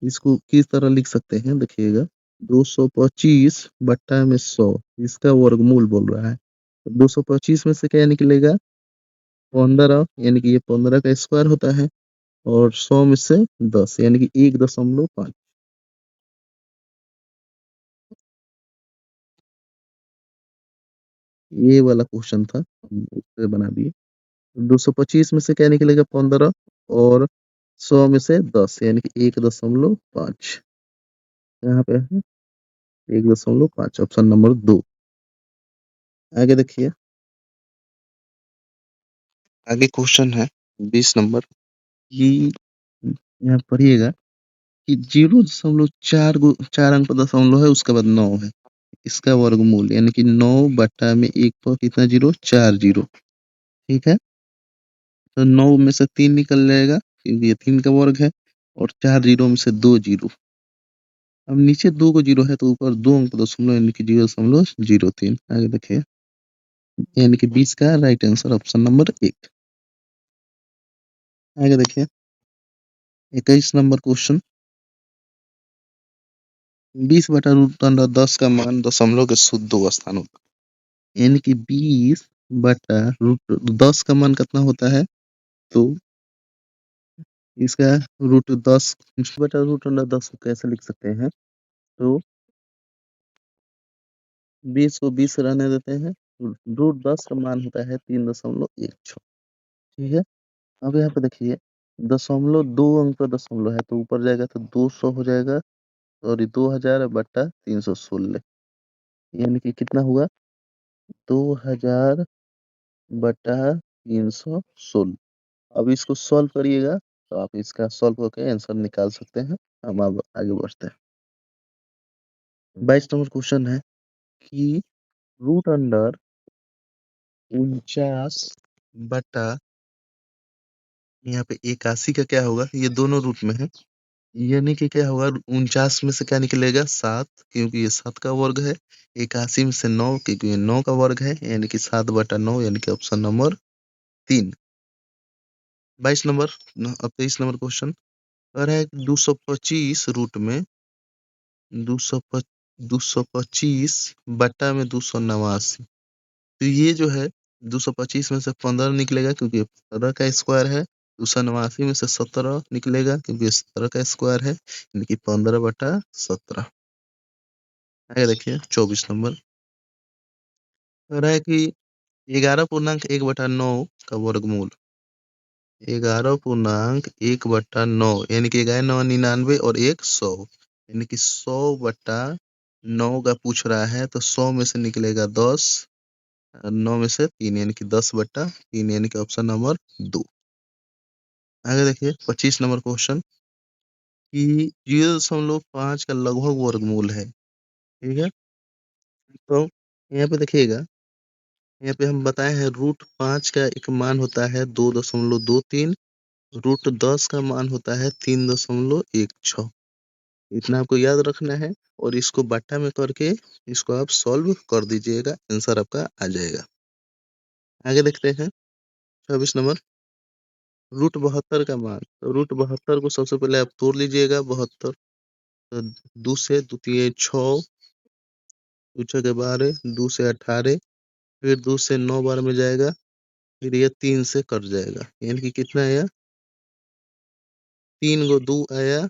इसको किस तरह लिख सकते हैं? देखिएगा 225 बट्टा में 100 इसका वर्गमूल बोल रहा है। तो 225 में से क्या निकलेगा? 15, यानी कि ये 15 का स्क्वायर होता है और 100 में से 10 यानी कि 1.5। ये वाला क्वेश्चन था, हम उससे बना दिए। 225 में से क्या निकलेगा? 15 और 100 में से 10 यानी कि 1.5। यहाँ पे है 1.5, ऑप्शन नंबर 2। आगे देखिए आगे क्वेश्चन है 20 नंबर कि यहाँ पढ़िएगा कि 0.4 अंक का दशमलव है उसके बाद 9 है, इसका वर्गमूल यानी कि 9 बट्टा में 1 पर कितना जीरो? 4 जीरो। ठीक है, तो 9 में से 3 निकल जाएगा क्योंकि ये 3 का वर्ग है और 4 जीरो में से 2 जीरो। अब नीचे 2 को जीरो है तो ऊपर 2 अंक दशमलव यानी कि 0.03। आगे देखिए यानी कि 20 का राइट आंसर ऑप्शन नंबर 1। आगे देखिए 21 नंबर क्वेश्चन 20 बटा रूट अंडर 10 का मान दशमलव के शुद्ध दो स्थान होता है, यानी कि 20 बटा रूट 10 का मान कितना होता है? तो इसका √10 बटा रूट अंडर 10 को कैसे लिख सकते हैं? तो 20 को 20 रहने देते हैं, √10 का मान होता है 3.16। ठीक है, अब यहाँ पे देखिए दशमलव 2 अंक का दशमलव है तो ऊपर जाएगा तो 200 हो जाएगा और ये 2000 बटा 316 यानी कि कितना हुआ? 2000 बटा 316। अब इसको सॉल्व करिएगा तो आप इसका सॉल्व करके आंसर निकाल सकते हैं। हम अब आगे बढ़ते हैं। 22 नंबर क्वेश्चन है कि रूट अंडर 49 बटा यहाँ पे 81 का क्या होगा? ये दोनों रूट में है। यानी कि क्या होगा 49 में से क्या निकलेगा 7 क्योंकि ये 7 का वर्ग है। 81 में से 9 क्योंकि ये 9 का वर्ग है यानी कि 7 बटा 9 यानी कि ऑप्शन नंबर 3। 22 नंबर अब 23 नंबर क्वेश्चन कह रहा है 225 रूट में 225 बटा में 289। तो ये जो है 225 में से 15 निकलेगा क्योंकि 15 का स्क्वायर है। 289 में से 17 निकलेगा क्योंकि 17 का स्क्वायर है यानी कि 15 बटा 17। आगे देखिए 24 नंबर कह रहा है कि 11.1/9 का वर्गमूल 11.1/9 यानी कि 11 9 99 और 1 100 यानी कि 100/9 का पूछ रहा है तो 100 में से निकलेगा 10 9 में से 3 यानी कि 10/3 यानी कि ऑप्शन नंबर 2। आगे देखिए 25 नंबर क्वेश्चन कि 0.5 का लगभग वर्गमूल है। ठीक है, तो यहाँ पे देखिएगा, यहाँ पे हम बताए हैं रूट 5 का एक मान होता है 2.23, रूट 10 का मान होता है 3.16। इतना आपको याद रखना है और इसको बट्टा में करके इसको आप सॉल्व कर दीजिएगा, आंसर आपका आ जाएगा। आगे देखते हैं 26 नंबर रूट 72 का मान। तो रूट 72 को सबसे पहले आप तोड़ लीजिएगा 72, तो 2 से 2 तिये 6, 2 छके 12, 2 से 18, फिर 2 से 9 बार में जाएगा, फिर ये 3 से कट जाएगा यानी कि कितना आया 3 गो 2 आया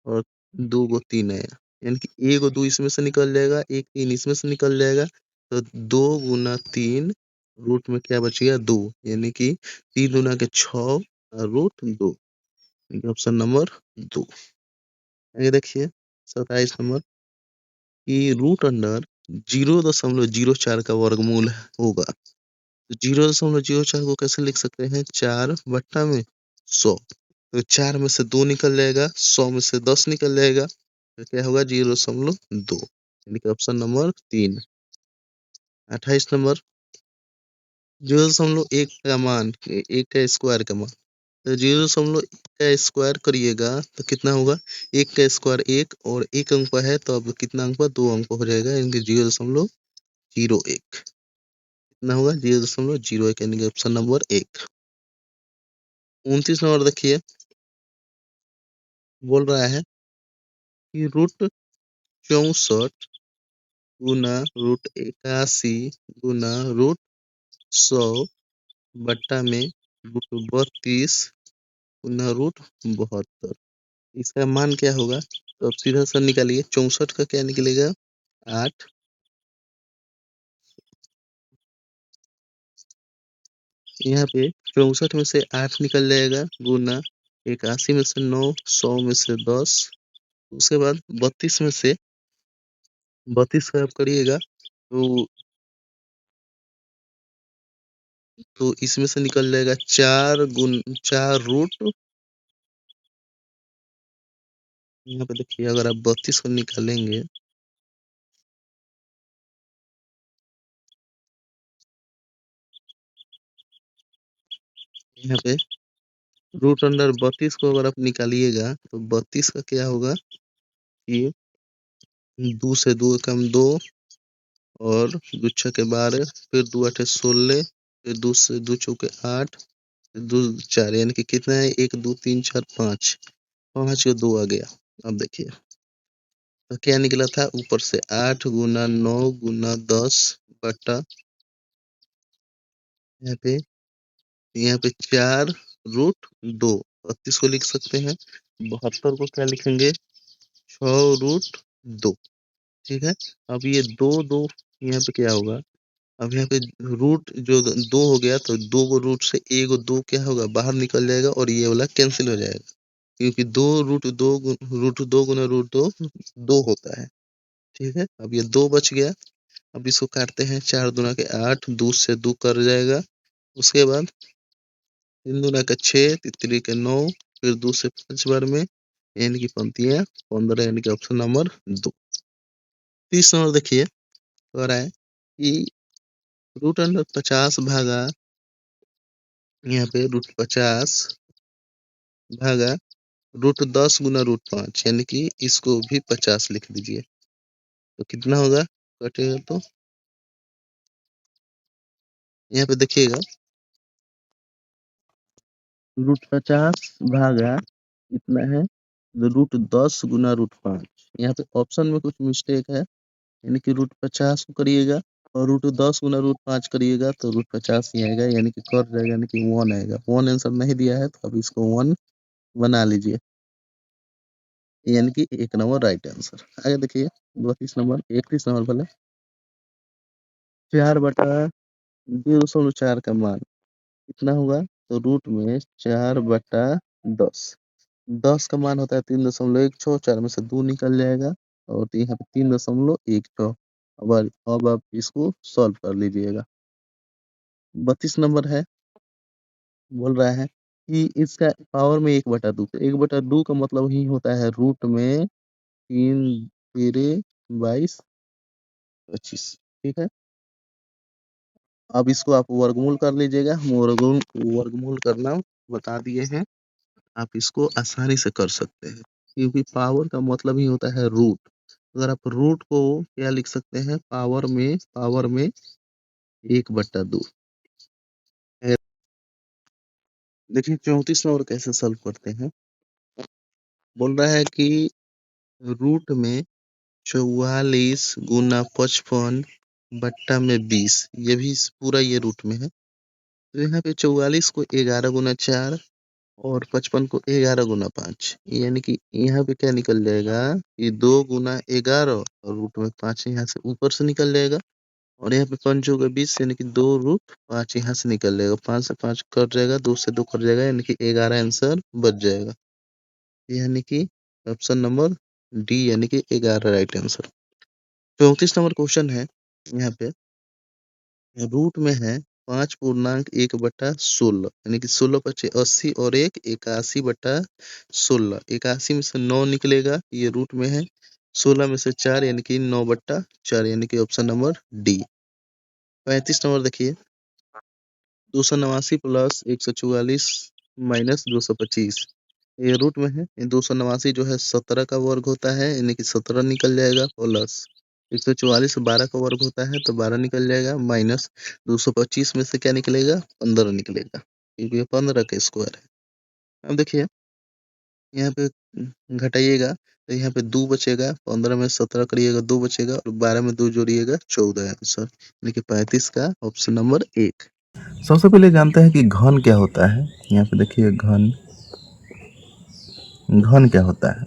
और 2 गो 3 आया यानी कि 1 गो 2 इसमें से निकल जाएगा, 1 3 इसमें से निकल जाएगा, तो 2 गुना 3 रूट में क्या बच गया 2 यानी कि 3 गुना के 6 और रूट 2 ऑप्शन नंबर 2। आगे देखिए 27 नंबर कि रूट अंडर 0.04 का वर्गमूल होगा। तो 0.04 को कैसे लिख सकते हैं 4 बट्टा में 100, तो 4 में से 2 निकल जाएगा, 100 में से 10 निकल जाएगा, तो क्या होगा 0.2 यानी कि ऑप्शन नंबर 3। 28 नंबर 0.1 का मान 1 का स्क्वायर का मान, तो 0.1 का स्क्वायर करिएगा तो कितना होगा 1 का स्क्वायर 1 और 1 अंक है तो अब कितना अंक 2 अंक हो जाएगा यानी कि 0.01 कितना होगा 0.01 यानी कि ऑप्शन नंबर 1। 29 नंबर देखिए बोल रहा है कि रूट 64 गुना रूट 81 गुना रूट 100 बट्टा में रूट 32 गुना रूट 72। इसका मान क्या होगा तो अब सीधा सा निकालिए 64 का क्या निकलेगा 8, यहाँ पे 64 में से 8 निकल जाएगा गुना 81 में से 9, 100 में से 10, उसके बाद 32 में से 32 का आप करिएगा तो इसमें से निकल जाएगा 4 रूट, यहाँ पे देखिए अगर आप 32 को निकालेंगे यहाँ पे रूट अंडर 32 को अगर आप निकालिएगा तो 32 का क्या होगा कि 2 से 2 कम 2 और 2 छके 12, फिर 2 आठे 16, फिर 2 से 2 चौके 8, 2 4 यानी कि कितना है 1 2 3 4 5, 5 को 2 आ गया। अब देखिए तो क्या निकला था ऊपर से 8 गुना 9 गुना 10 बटा यहाँ पे 4 रूट 2, 32 को लिख सकते हैं, 72 को क्या लिखेंगे 6 रूट 2। ठीक है, अब ये 2 2 यहाँ पे क्या होगा, अब यहाँ पे रूट जो 2 हो गया तो 2 को रूट से 1 को 2 क्या होगा बाहर निकल जाएगा और ये वाला कैंसिल हो जाएगा क्योंकि 2 रूट 2 रूट 2 गुना रूट 2 2 होता है। ठीक है, अब ये 2 बच गया, अब इसको काटते हैं 4 दूना के 8, 2 से 2 कर जाएगा, उसके बाद 3 दूना का 6, तितली के 9, फिर 2 से 5 बार में यानी कि पंक्तियाँ 15 यानी कि ऑप्शन नंबर 2। 30 नंबर देखिए, कह रहा है कि रूट अंडर 50 भागा यहाँ पे रूट 50 भागा रूट 10 गुना रूट 5 यानी कि इसको भी 50 लिख दीजिए। तो कितना होगा? कटेगा तो यहाँ पे देखिएगा, रूट 50 भागा कितना है? रूट 10 गुना रूट 5। यहाँ पे ऑप्शन में कुछ मिस्टेक है, यानी कि रूट 50 को करिएगा और रूट 10 गुना रूट 5 करिएगा तो रूट 50 ही आएगा, यानी कि कट जाएगा, यानी कि 1 आएगा। 1 आंसर नहीं दिया है तो अब इसको 1 बना लीजिए, यानी कि 1 नंबर राइट आंसर। आगे देखिए 32 नंबर 31 नंबर वाला, 4/2.4 का मान कितना होगा? तो रूट में 4/10, 10 का मान होता है 3.16, 4 में से 2 निकल जाएगा और यहाँ पे 3.16। अब आप इसको सॉल्व कर लीजिएगा। 32 नंबर है, बोल रहा है कि इसका पावर में 1/2, तो 1/2 का मतलब ही होता है रूट में 3 तेरे 22 25, ठीक है। अब इसको आप वर्गमूल कर लीजिएगा, हम वर्गमूल करना बता दिए हैं, आप इसको आसानी से कर सकते हैं, क्योंकि पावर का मतलब ही होता है रूट। अगर आप रूट को क्या लिख सकते हैं? पावर में 1/2। देखिए 34 नंबर कैसे सॉल्व करते हैं। बोल रहा है कि रूट में 44 गुना 55 बट्टा में 20, ये भी पूरा ये रूट में है। तो यहाँ पे 44 को 11 गुना 4 और 55 को 11 गुना 5, यानी कि यहाँ पे क्या निकल जाएगा? ये 2 गुना 11 और रूट में 5 यहाँ से ऊपर से निकल जाएगा और यहाँ पे 5 होगा 20, यानी कि 2 रूट 5 यहाँ से निकल जाएगा। 5 से 5 कट जाएगा, 2 से 2 कट जाएगा, यानी कि 11 आंसर बच जाएगा, यानी कि ऑप्शन नंबर डी यानी कि 11 राइट आंसर। 34 नंबर क्वेश्चन है, यहाँ पे रूट में है 5.1/16, यानी कि 16 पचे 80 और 1 81/16। 81 में से 9 निकलेगा, ये रूट में है। 16 में से 4 यानी कि 9/4, यानी कि ऑप्शन नंबर डी। 35 नंबर देखिए, 289 प्लस 144 माइनस 225, ये रूट में है। ये 289 जो है 17 का वर्ग होता है, यानी कि 17 निकल जाएगा, प्लस 144 12 का वर्ग होता है तो 12 निकल जाएगा, माइनस 225 में से क्या निकलेगा? 15 निकलेगा, क्योंकि ये 15 का स्क्वायर है। अब देखिए यहाँ पे घटाइएगा तो यहाँ पे 2 बचेगा, 15 में 17 करिएगा 2 बचेगा और 12 में 2 जोड़िएगा 14 आंसर, यानी कि 35 का ऑप्शन नंबर 1। सबसे पहले जानते हैं कि घन क्या होता है। यहाँ पे देखिए घन क्या होता है।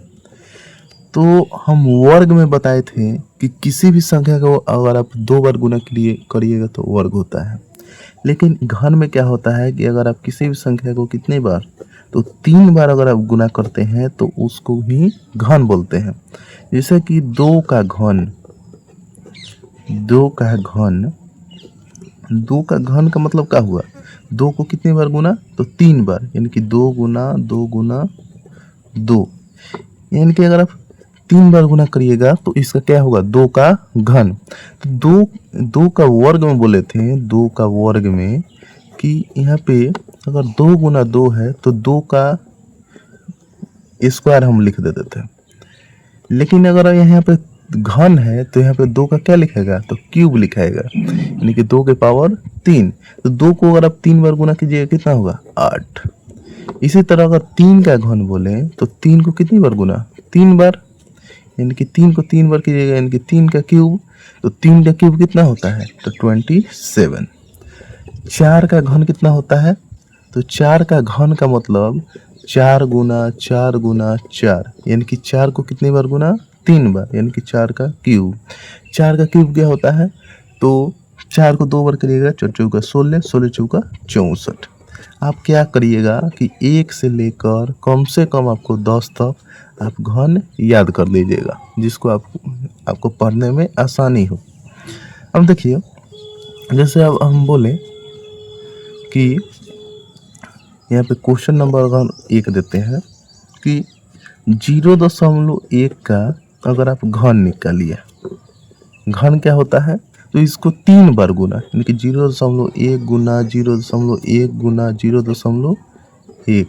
तो हम वर्ग में बताए थे कि किसी भी संख्या को अगर आप 2 बार गुना करिएगा तो वर्ग होता है, लेकिन घन में क्या होता है कि अगर आप किसी भी संख्या को कितनी बार, तो 3 बार अगर आप गुना करते हैं तो उसको ही घन बोलते हैं। जैसे कि 2 का घन, 2 का घन का मतलब क्या हुआ? 2 को कितनी बार गुना? तो 3 बार, यानी कि 2 गुना 2 गुना 2, यानी कि अगर आप 3 बार गुना करिएगा तो इसका क्या होगा? 2 का घन। तो 2 का वर्ग में बोले थे, 2 का वर्ग में कि यहाँ पे अगर 2 गुना 2 है तो 2 का स्क्वायर हम लिख देते थे, लेकिन अगर यहाँ पे घन है तो यहाँ पे 2 का क्या लिखेगा? तो क्यूब लिखाएगा, यानी कि 2 के पावर 3। तो 2 को अगर आप 3 बार गुना कीजिएगा कितना होगा? 8। इसी तरह अगर 3 का घन बोले तो 3 को कितनी बार गुना? 3 बार, यानी कि 3 को 3 बार कीजिएगा, यानी कि 3 का क्यूब। तो 3 का क्यूब कितना होता है? तो 27। 4 का घन कितना होता है? तो 4 का घन का मतलब 4 गुना 4 गुना 4, यानी कि 4 को कितनी बार गुना? 3 बार, यानी कि 4 का क्यूब। 4 का क्यूब क्या होता है? तो 4 को 2 बार करिएगा, 4 चौका 16, 16 चौका 64। आप क्या करिएगा कि 1 से लेकर कम से कम आपको 10 तक आप घन याद कर लीजिएगा, जिसको आपको पढ़ने में आसानी हो। अब देखिए, जैसे अब हम बोले कि यहाँ पे क्वेश्चन नंबर अगर 1 देते हैं कि 0.1 का अगर आप घन निकालिए, घन क्या होता है, तो इसको 3 बार गुना, यानी कि 0.1 गुना 0.1 गुना 0.1।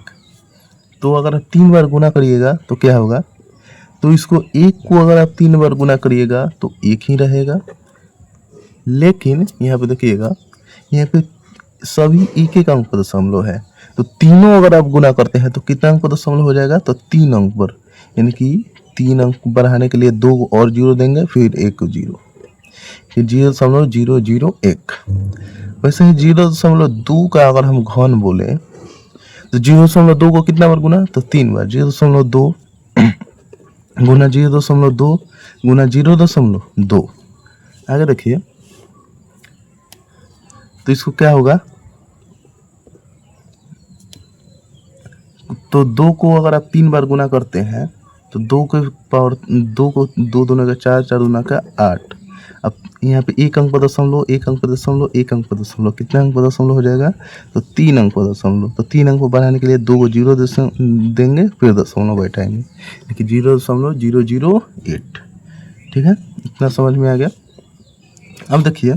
तो अगर आप 3 बार गुना करिएगा तो क्या होगा, तो इसको 1 को अगर आप 3 बार गुना करिएगा तो 1 ही रहेगा। लेकिन यहाँ पे देखिएगा, यहाँ पे सभी एक अंक पर दशमलव है, तो तीनों अगर आप गुना करते हैं तो कितना अंक पर दशमलव हो जाएगा, तो 3 अंक पर, यानी कि 3 अंक बढ़ाने के लिए 2 और जीरो देंगे, फिर 1 जीरो, फिर 0.001। वैसे ही 0.2 का अगर हम घन बोले तो 0.2 को कितना बार गुना, तो 3 बार, 0.2 गुना 0.2 गुना 0.2। आगे देखिए, तो इसको क्या होगा, तो 2 को अगर आप 3 बार गुना करते हैं तो 2 के पावर 2 को 2 दूना का 4, 4 दूना का 8। अब यहाँ पे 1 अंक पर दशमलव, 1 अंक पर दशमलव, 1 अंक पर दशमलव, कितना अंक पर दशमलव हो जाएगा, तो 3 अंक पर दशमलव। तो 3 अंक को बढ़ाने के लिए 2 को जीरो देंगे, फिर दशमलव बैठाएंगे, लेकिन 0.008। ठीक है, इतना समझ में आ गया। अब देखिए,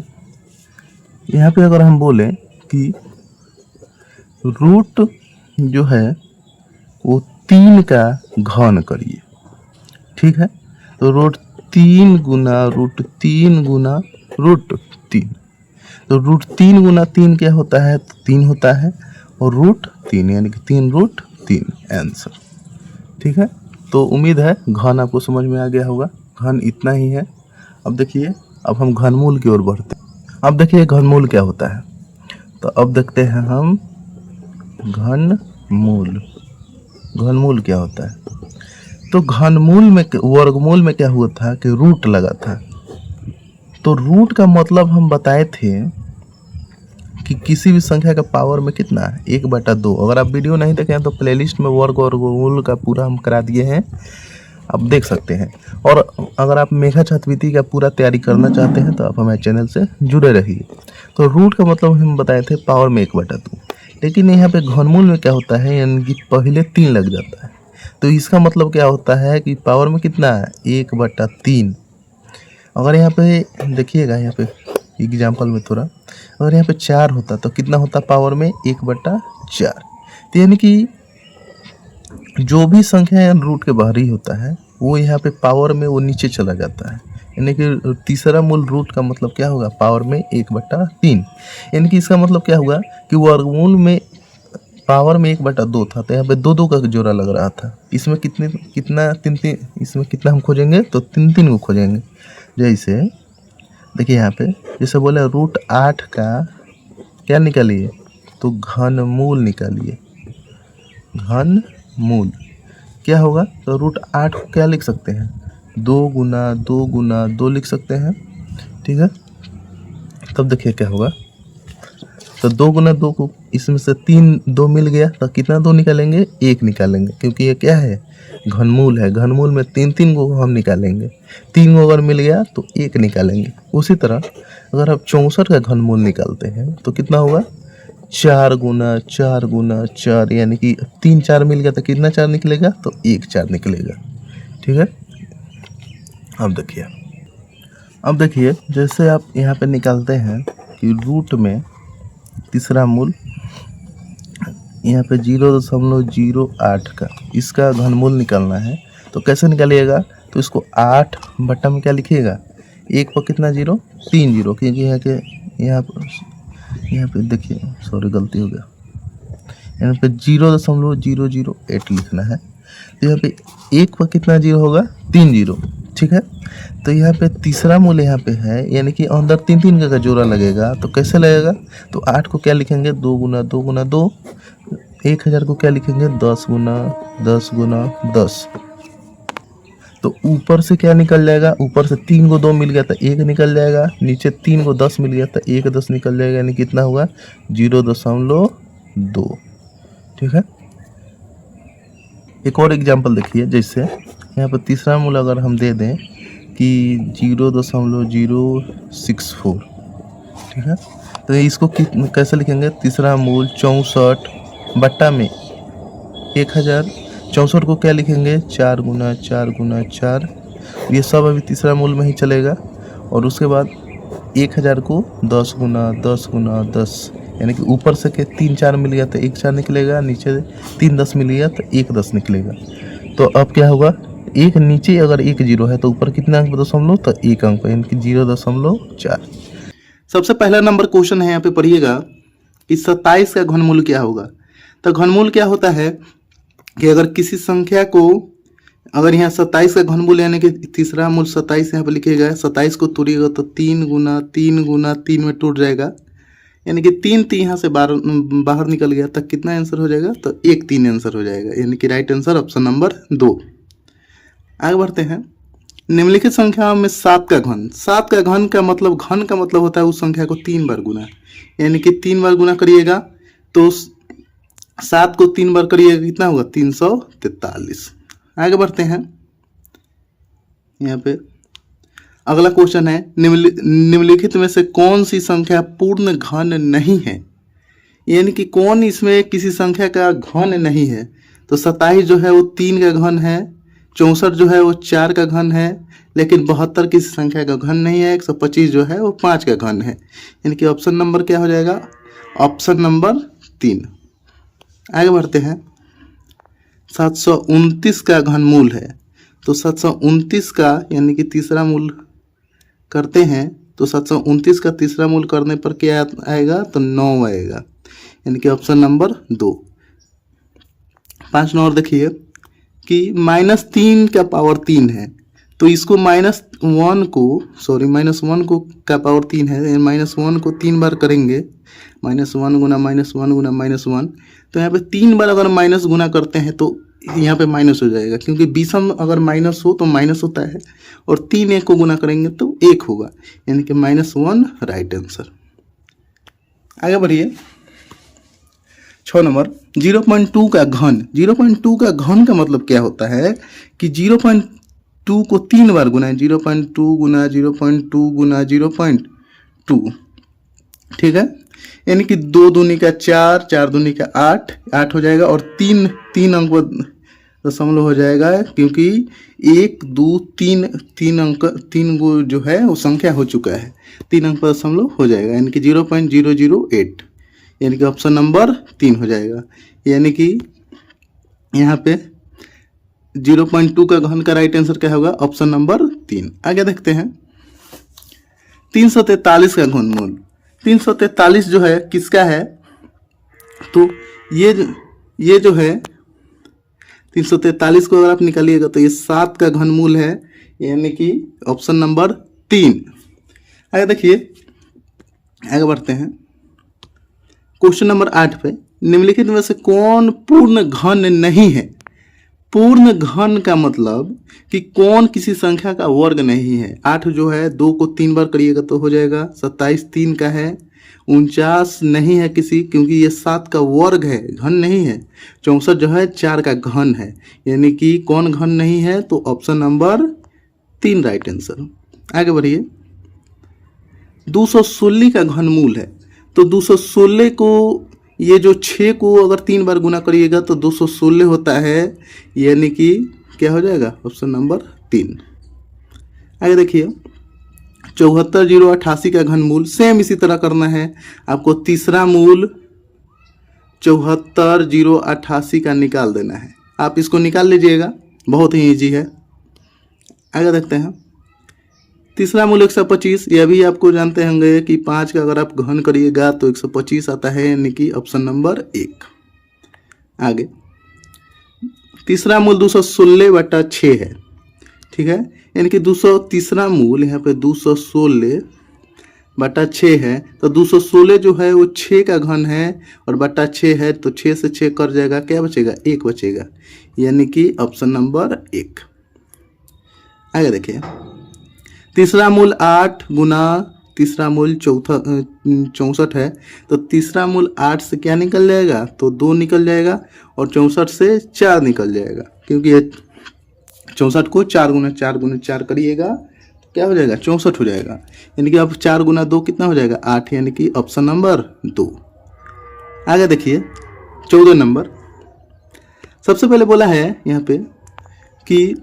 यहाँ पे अगर हम बोले कि रूट जो है वो 3 का घन करिए, ठीक है, तो रूट 3 गुना रूट 3 गुना रूट 3, तो रूट 3 गुना 3 क्या होता है, तो 3 होता है, और रूट 3 यानी कि 3 रूट 3 आंसर। ठीक है, तो उम्मीद है घन आपको समझ में आ गया होगा। घन इतना ही है। अब देखिए, अब हम घनमूल की ओर बढ़ते हैं। अब देखिए घनमूल क्या होता है, तो अब देखते हैं हम घनमूल। घनमूल क्या होता है, तो घनमूल में वर्गमूल में क्या हुआ था कि रूट लगा था। तो रूट का मतलब हम बताए थे कि किसी भी संख्या का पावर में कितना है, 1/2। अगर आप वीडियो नहीं देखे हैं तो प्लेलिस्ट में वर्ग और वर्गमूल का पूरा हम करा दिए हैं, आप देख सकते हैं। और अगर आप मेघा छात्रवृत्ति का पूरा तैयारी करना चाहते हैं तो आप हमारे चैनल से जुड़े रहिए। तो रूट का मतलब हम बताए थे पावर में 1/2, लेकिन यहाँ पे घनमूल में क्या होता है, यानी कि पहले 3 लग जाता है। तो इसका मतलब क्या होता है कि पावर में कितना है, 1/3। अगर यहाँ पे देखिएगा, यहाँ पे एग्जाम्पल में थोड़ा, अगर यहाँ पे 4 होता तो कितना होता पावर में, 1/4। तो यानी कि जो भी संख्या रूट के बाहरी होता है वो यहाँ पे पावर में वो नीचे चला जाता है, यानी कि तीसरा मूल रूट का मतलब क्या होगा, पावर में 1/3। यानी कि इसका मतलब क्या हुआ कि वर्गमूल में पावर में 1/2 था, तो यहाँ पे 2 का जोड़ा लग रहा था। इसमें कितना 3, इसमें कितना हम खोजेंगे, तो 3 को खोजेंगे। जैसे देखिए यहाँ पे, जैसे बोले रूट 8 का क्या निकालिए, तो घनमूल निकालिए। घनमूल क्या होगा, तो रूट 8 को क्या लिख सकते हैं, 2 गुना 2 गुना 2 लिख सकते हैं। ठीक है, तब देखिए क्या होगा, तो 2 गुना 2 को इसमें से 2 मिल गया, तो कितना 2 निकालेंगे, 1 निकालेंगे, क्योंकि ये क्या है, घनमूल है। घनमूल में 3 को हम निकालेंगे, 3 को अगर मिल गया तो 1 निकालेंगे। उसी तरह अगर आप 64 का घनमूल निकालते हैं तो कितना होगा, 4 गुना 4 गुना 4, यानी कि 3 4 मिल गया तो कितना 4 निकलेगा, तो 1 4 निकलेगा। ठीक है, अब देखिए जैसे आप यहाँ पे निकालते हैं कि रूट में तीसरा मूल यहाँ पे 0.08 का इसका घनमूल निकालना है, तो कैसे निकालिएगा, तो इसको 8 बटा में क्या लिखिएगा, 1 पर कितना 0, 3 0, क्योंकि यहाँ पे देखिए, सॉरी गलती हो गया, यहाँ पे 0.008 लिखना है। तो यहाँ पे 1 पर कितना 0 होगा, 3 0। ठीक है, तो यहाँ पे तीसरा मूल यहाँ पे है, यानी कि अंदर 3 का जोड़ा लगेगा। तो कैसे लगेगा, तो 8 को क्या लिखेंगे, 2 गुना 2 गुना 2। 1000 को क्या लिखेंगे, 10 गुना 10 गुना 10। तो ऊपर से क्या निकल जाएगा, ऊपर से 3 को 2 मिल गया तो 1 निकल जाएगा, नीचे 3 को 10 मिल गया तो 1 10 निकल जाएगा, यानी कितना हुआ, 0.2। ठीक है, एक और एग्जांपल देखिए, जैसे यहाँ पर तीसरा मूल अगर हम दे दें कि 0.064। ठीक है, तो इसको कैसे लिखेंगे, तीसरा मूल 64 बट्टा में 1000, 64 को क्या लिखेंगे 4 गुना 4 गुना 4, ये सब अभी तीसरा मूल में ही चलेगा। और उसके बाद 1000 को 10 गुना 10 गुना 10, यानी कि ऊपर से के 3 4 मिल गया तो 1 4 निकलेगा, नीचे 3 10 मिल गया तो 1 10 निकलेगा। तो अब क्या होगा, एक नीचे अगर 1 0 है तो ऊपर कितना अंक दशमलव, तो 1 अंक, यानी कि 0.4। सबसे पहला नंबर क्वेश्चन है, यहाँ पे पढ़िएगा कि 27 का घनमूल क्या होगा। तो घनमूल क्या होता है कि अगर किसी संख्या को, अगर यहाँ 27 का घनमूल यानी कि तीसरा मूल 27 यहाँ पे लिखिएगा, 27 को तोड़िएगा तो 3 गुना 3 गुना 3 में टूट जाएगा, यानी कि 3 3 यहाँ से बाहर निकल गया, तब कितना आंसर हो जाएगा, तो 1 3 आंसर हो जाएगा, यानी कि राइट आंसर ऑप्शन नंबर 2। आगे बढ़ते हैं। निम्नलिखित संख्याओं में 7 का घन, 7 का घन का मतलब, घन का मतलब होता है उस संख्या को 3 बार गुना, यानी कि 3 बार गुना करिएगा तो 7 को 3 बार करिएगा कितना होगा 343। आगे बढ़ते हैं। यहाँ पे अगला क्वेश्चन है, निम्नलिखित में से कौन सी संख्या पूर्ण घन नहीं है, यानी कि कौन इसमें किसी संख्या का घन नहीं है। तो 27 जो है वो 3 का घन है, 64 जो है वो 4 का घन है, लेकिन 72 किसी संख्या का घन नहीं है, 125 जो है वो 5 का घन है, यानी कि ऑप्शन नंबर क्या हो जाएगा, ऑप्शन नंबर 3। आगे बढ़ते हैं। 729 का घनमूल है, तो 729 का यानी कि तीसरा मूल करते हैं, तो 729 का तीसरा मूल करने पर क्या आएगा, तो 9 आएगा, यानी कि ऑप्शन नंबर 2। 5 और देखिए कि -3 का पावर 3 है, तो इसको -1 को का पावर 3 है, -1 को 3 बार करेंगे, -1 गुना -1 गुना -1, तो यहाँ पे 3 बार अगर माइनस गुना करते हैं तो यहाँ पे माइनस हो जाएगा, क्योंकि विषम अगर माइनस हो तो माइनस होता है, और 3 1 को गुना करेंगे तो 1 होगा, यानी कि -1 राइट आंसर। आगे बढ़िए। 6 नंबर, 0.2 का घन। 0.2 का घन का मतलब क्या होता है कि 0.2 को 3 बार गुना है, 0.2 गुना 0.2 गुना 0.2, ठीक है, यानी कि 2 दूनी का 4, 4 दूनी का 8, 8 हो जाएगा, और 3 अंक दशमलव हो जाएगा, क्योंकि 1 2 3 अंक 3 गो जो है वो संख्या हो चुका है, 3 अंक पर दशमलव हो जाएगा, यानी कि 0.008, यानी कि ऑप्शन नंबर 3 हो जाएगा, यानी कि यहाँ पे 0.2 का घन का राइट आंसर क्या होगा, ऑप्शन नंबर 3। आगे देखते हैं। 343 का घनमूल। 343 जो है किसका है, तो ये जो है 343 को अगर आप निकालिएगा तो ये 7 का घनमूल है, यानी कि ऑप्शन नंबर 3। आगे देखिए, आगे बढ़ते हैं। क्वेश्चन नंबर 8 पे, निम्नलिखित में से कौन पूर्ण घन नहीं है। पूर्ण घन का मतलब कि कौन किसी संख्या का वर्ग नहीं है। 8 जो है 2 को 3 बार करिएगा तो हो जाएगा, 27 3 का है, 49 नहीं है किसी, क्योंकि ये 7 का वर्ग है, घन नहीं है। 64 जो है 4 का घन है, यानी कि कौन घन नहीं है, तो ऑप्शन नंबर 3 राइट आंसर। आगे बढ़िए। 216 का घनमूल है, तो 216 को, ये जो 6 को अगर 3 बार गुना करिएगा तो 216 होता है, यानी कि क्या हो जाएगा, ऑप्शन नंबर 3। आगे देखिए। 74 088 का घनमूल, सेम इसी तरह करना है आपको। तीसरा मूल 74 088 का निकाल देना है, आप इसको निकाल लीजिएगा, बहुत ही ईजी है। आगे देखते हैं। तीसरा मूल 125, यह भी आपको जानते होंगे कि 5 का अगर आप घन करिएगा तो 125 आता है, यानी कि ऑप्शन नंबर 1। आगे तीसरा मूल 216/6 है, ठीक है, यानी कि तीसरा मूल यहाँ पे 216/6 है, तो 216 जो है वो 6 का घन है और बटा 6 है, तो 6 से 6 कर जाएगा, क्या बचेगा, 1 बचेगा, यानी कि ऑप्शन नंबर 1। आगे देखिए। तीसरा मूल 8 गुना तीसरा मूल 64 है, तो तीसरा मूल 8 से क्या निकल जाएगा, तो 2 निकल जाएगा, और 64 से 4 निकल जाएगा, क्योंकि ये 64 को 4 गुना 4 करिएगा तो क्या हो जाएगा, 64 हो जाएगा, यानी कि अब 4 गुना 2 कितना हो जाएगा, 8, यानी कि ऑप्शन नंबर 2। आगे देखिए। 14 नंबर सबसे पहले बोला है यहाँ पे कि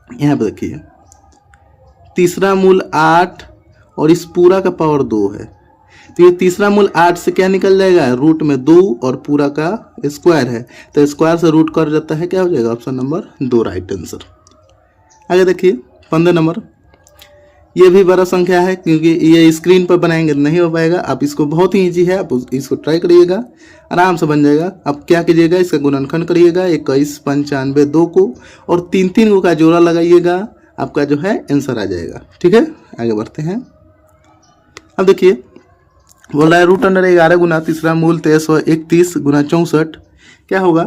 यहाँ पे देखिए तीसरा मूल 8 और इस पूरा का पावर 2 है, तो ये तीसरा मूल 8 से क्या निकल जाएगा, रूट में 2 और पूरा का स्क्वायर है, तो स्क्वायर से रूट कर जाता है, क्या हो जाएगा ऑप्शन नंबर 2 राइट आंसर। आगे देखिए 15 नंबर, ये भी बड़ा संख्या है क्योंकि ये स्क्रीन पर बनाएंगे नहीं हो पाएगा, आप इसको बहुत ही ईजी है, आप इसको ट्राई करिएगा आराम से बन जाएगा। आप क्या कीजिएगा, इसका गुणनखंड करिएगा 21, 95, 2 को और 3 को का जोड़ा लगाइएगा, आपका जो है आंसर आ जाएगा। ठीक है, आगे बढ़ते हैं। अब देखिए बोल रहा है रूट अंडर 11 गुना तीसरा मूल 1331 गुना 64 क्या होगा,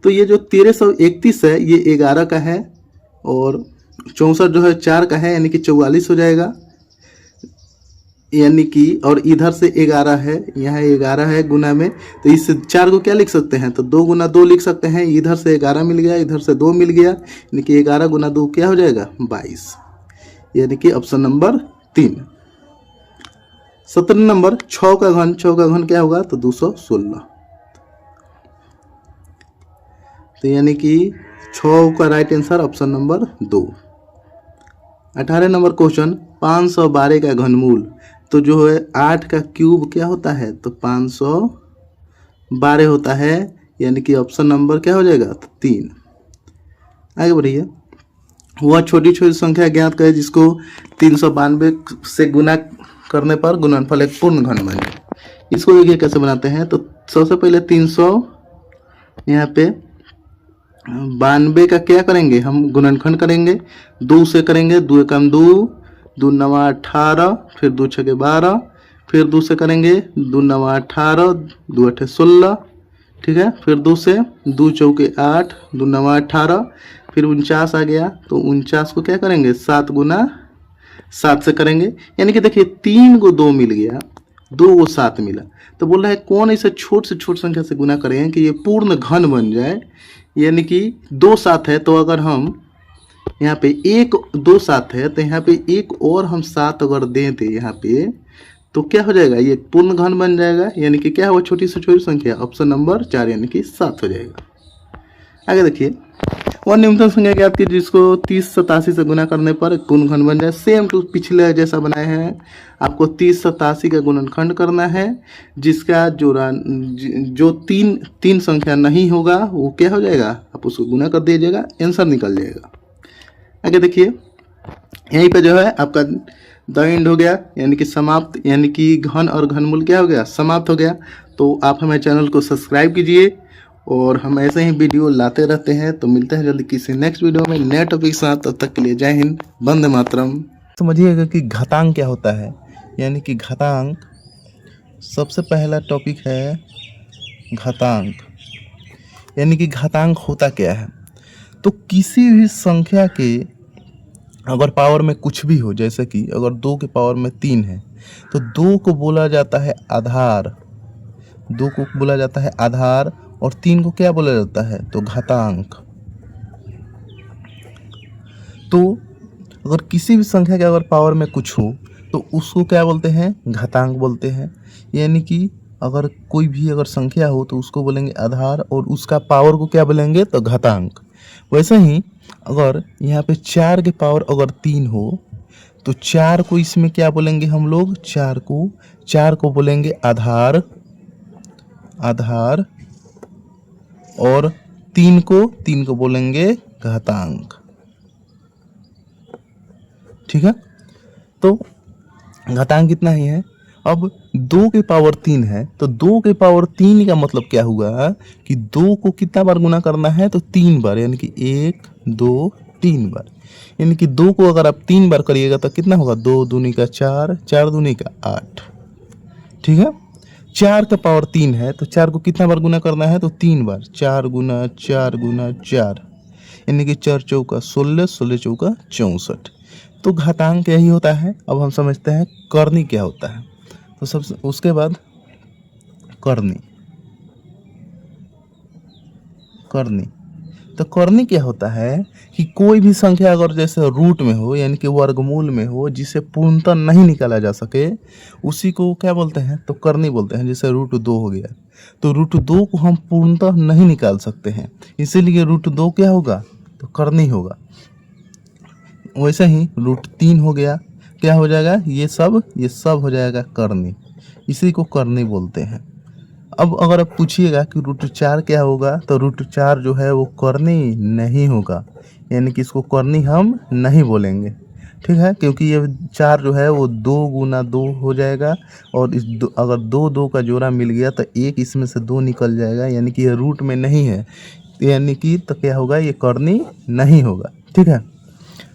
तो ये जो 1331 है ये 11 का है और 64 जो है 4 का है, यानी कि 44 हो जाएगा, यानी कि और इधर से 11 है, यहाँ 11 है गुना में, तो इस 4 को क्या लिख सकते हैं, तो 2 गुना 2 लिख सकते हैं, इधर से 11 मिल गया, इधर से 2 मिल गया, यानी कि 11 गुना 2 क्या हो जाएगा 22, यानी कि ऑप्शन नंबर 3। 17 नंबर 6 का घन क्या होगा, तो 216, तो यानी कि 6 का right answer option number 2। 18 number question 512 का घनमूल, तो जो है 8 का क्यूब क्या होता है, तो 512 होता है, यानी कि ऑप्शन नंबर क्या हो जाएगा, तो 3। आगे बढ़िए, वह छोटी छोटी संख्या ज्ञात करें जिसको 392 से गुना करने पर गुणनफल एक पूर्ण घन बन जाए। इसको देखिए कैसे बनाते हैं, तो सबसे पहले 300 यहाँ पे 92 का क्या करेंगे, हम गुणनखंड करेंगे, 2 से करेंगे, 2 एकम 2, 2 नवा 18, फिर 2 छके 12, फिर 2 से करेंगे, 2 नवा 18, 2 अठे 16, ठीक है, फिर 2 से 2 चौके 8, 2 नवा 18, फिर 49 आ गया, तो 49 को क्या करेंगे 7 गुना 7 से करेंगे, यानी कि देखिए 3 को 2 मिल गया, 2 को 7 मिला, तो बोल रहा है कौन ऐसे छोट से छोट संख्या से गुना करें कि ये पूर्ण घन बन जाए, यानी कि 2 7 है, तो अगर हम यहाँ पे 1 2 7 है, तो यहाँ पे एक और हम 7 अगर दें थे यहाँ पे, तो क्या हो जाएगा, ये पूर्ण घन बन जाएगा, यानी कि क्या हुआ छोटी से छोटी संख्या ऑप्शन नंबर 4 यानी कि 7 हो जाएगा। आगे देखिए, और न्यूनतम संख्या ज्ञात की जिसको 30 87 से गुना करने पर पूर्ण घन बन जाए, सेम टू पिछले जैसा बनाए हैं, आपको 30 87 का गुणनखंड करना है, जिसका जो तीन संख्या नहीं होगा वो क्या हो जाएगा, आप उसको गुना कर दीजिएगा, आंसर निकल जाएगा। आगे देखिए, यहीं पे जो है आपका द एंड हो गया, यानी कि समाप्त, यानी कि घन और घनमूल क्या हो गया, समाप्त हो गया। तो आप हमारे चैनल को सब्सक्राइब कीजिए और हम ऐसे ही वीडियो लाते रहते हैं। तो मिलते हैं जल्दी किसी नेक्स्ट वीडियो में नए टॉपिक के साथ, तब तक के लिए जय हिंद, वंदे मातरम। समझिएगा कि घातांक क्या होता है, यानी कि घातांक, सबसे पहला टॉपिक है घातांक, यानी कि घातांक होता क्या है। तो किसी भी संख्या के अगर पावर में कुछ भी हो, जैसे कि अगर 2 के पावर में 3 है, तो 2 को बोला जाता है आधार, 2 को बोला जाता है आधार, और 3 को क्या बोला जाता है, तो घातांक। तो अगर किसी भी संख्या के अगर पावर में कुछ हो तो उसको क्या बोलते हैं, घातांक बोलते हैं। यानी कि अगर कोई भी अगर संख्या हो तो उसको बोलेंगे आधार, और उसका पावर को क्या बोलेंगे, तो घातांक। वैसे ही अगर यहाँ पे 4 के पावर अगर 3 हो तो 4 को इसमें क्या बोलेंगे हम लोग, 4 को बोलेंगे आधार, और 3 को बोलेंगे घातांक। ठीक है, तो घातांक कितना ही है। अब 2 के पावर 3 है, तो 2 के पावर 3 का मतलब क्या हुआ कि 2 को कितना बार गुना करना है, तो 3 बार, यानी कि 1 2 3 बार, यानी कि 2 को अगर आप 3 बार करिएगा तो कितना होगा, 2 दूनी का 4, 4 दूनी का 8। ठीक है, 4 का पावर 3 है, तो 4 को कितना बार गुना करना है, तो 3 बार, 4 गुना 4 गुना 4, यानी कि 4 चौका 16, 16 चौका 64। तो घातांक यही होता है। अब हम समझते हैं करनी क्या होता है। तो सबसे उसके बाद करनी, तो करनी क्या होता है कि कोई भी संख्या अगर जैसे रूट में हो यानी कि वर्गमूल में हो जिसे पूर्णतः नहीं निकाला जा सके उसी को क्या बोलते हैं, तो करनी बोलते हैं। जैसे √2 हो गया, तो √2 को हम पूर्णतः नहीं निकाल सकते हैं, इसीलिए √2 क्या होगा, तो करनी होगा। वैसे ही √3 हो गया, क्या हो जाएगा, ये सब हो जाएगा करनी, इसी को करनी बोलते हैं। अब अगर आप पूछिएगा कि √4 क्या होगा, तो √4 जो है वो करनी नहीं होगा, यानी कि इसको करनी हम नहीं बोलेंगे, ठीक है, क्योंकि ये 4 जो है वो 2 गुना 2 हो जाएगा, और अगर 2 का जोड़ा मिल गया तो एक इसमें से 2 निकल जाएगा, यानी कि ये रूट में नहीं है, यानी कि तो क्या होगा, ये करनी नहीं होगा, ठीक है।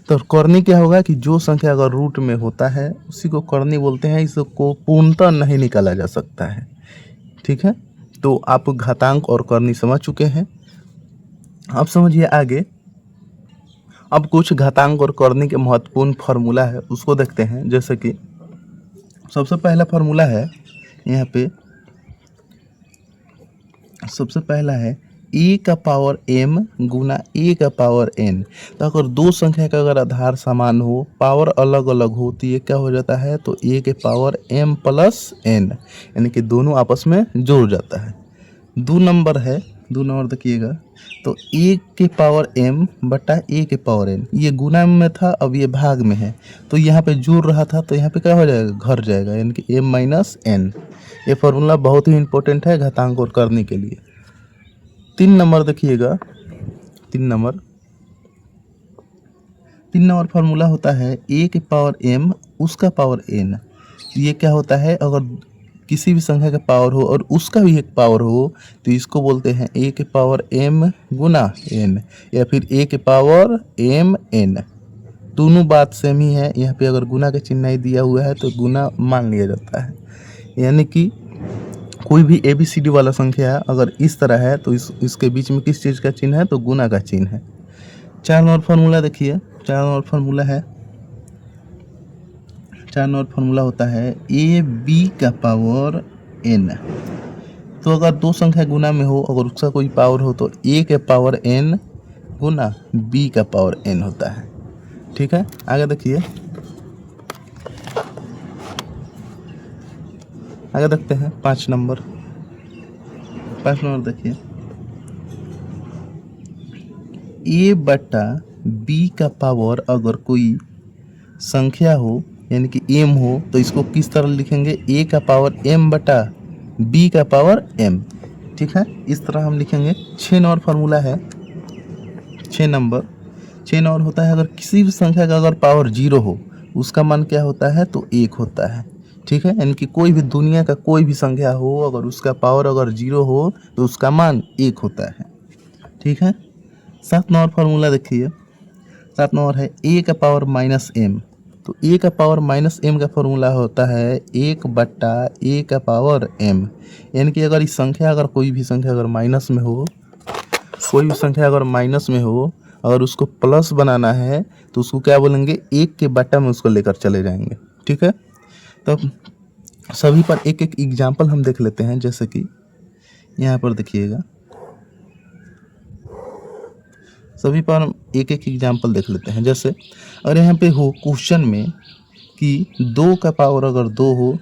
तो करनी क्या होगा कि जो संख्या अगर रूट में होता है उसी को करनी बोलते हैं, इसको पूर्णतः नहीं निकाला जा सकता है, ठीक है। तो आप घातांक और करनी समझ चुके हैं। अब समझिए आगे, अब कुछ घातांक और करनी के महत्वपूर्ण फार्मूला है उसको देखते हैं। जैसे कि सबसे पहला फार्मूला है यहाँ पे, सबसे पहला है a का पावर m गुना a का पावर n। तो अगर दो संख्या का अगर आधार समान हो, पावर अलग अलग हो, तो ये क्या हो जाता है, तो a के पावर m प्लस n, यानी कि दोनों आपस में जुड़ जाता है। 2 नंबर देखिएगा, तो a के पावर m बटा a के पावर n, ये गुना में था, अब ये भाग में है, तो यहाँ पे जुड़ रहा था, तो यहाँ पे क्या हो जाएगा, घट जाएगा, यानी कि m माइनस n। ये फार्मूला बहुत ही इंपॉर्टेंट है घातांक और करने के लिए। 3 नंबर देखिएगा, 3 नंबर फार्मूला होता है a के पावर m उसका पावर n। ये क्या होता है, अगर किसी भी संख्या का पावर हो और उसका भी एक पावर हो तो इसको बोलते हैं a के पावर m गुना n, या फिर a के पावर m n। दोनों बात सेम ही है, यहाँ पे अगर गुना का चिन्ह नहीं दिया हुआ है तो गुना मान लिया जाता है, यानी कि कोई भी ABCD वाला संख्या अगर इस तरह है तो इसके बीच में किस चीज़ का चिन्ह है, तो गुना का चिन्ह है। 4 नंबर फार्मूला देखिए, 4 नंबर फार्मूला होता है AB का पावर n। तो अगर दो संख्या गुना में हो, अगर उसका कोई पावर हो, तो a के पावर n गुना b का पावर n होता है, ठीक है। आगे देखिए, आगे देखते हैं 5 नंबर देखिए, a बटा b का पावर अगर कोई संख्या हो यानी कि m हो, तो इसको किस तरह लिखेंगे, a का पावर m बटा b का पावर m, ठीक है, इस तरह हम लिखेंगे। 6 नंबर फार्मूला है, 6 नंबर होता है, अगर किसी भी संख्या का अगर पावर 0 हो उसका मान क्या होता है, तो 1 होता है, ठीक है, यानी कि कोई भी दुनिया का कोई भी संख्या हो, अगर उसका पावर अगर 0 हो तो उसका मान 1 होता है, ठीक है। 7 नंबर फार्मूला देखिए, 7 नंबर है a का पावर माइनस m। तो a का पावर माइनस m का फार्मूला होता है 1 बटा a का पावर m, यानी कि अगर इस संख्या अगर कोई भी संख्या अगर माइनस में हो, अगर उसको प्लस बनाना है तो उसको क्या बोलेंगे, 1 के बटा में उसको लेकर चले जाएंगे, ठीक है। तो सभी पर एक एक एग्जाम्पल हम देख लेते हैं। जैसे कि यहाँ पर देखिएगा, सभी पर हम एक एक एग्जाम्पल देख लेते हैं। जैसे अगर यहाँ पे हो क्वेश्चन में कि 2 का पावर अगर 2 हो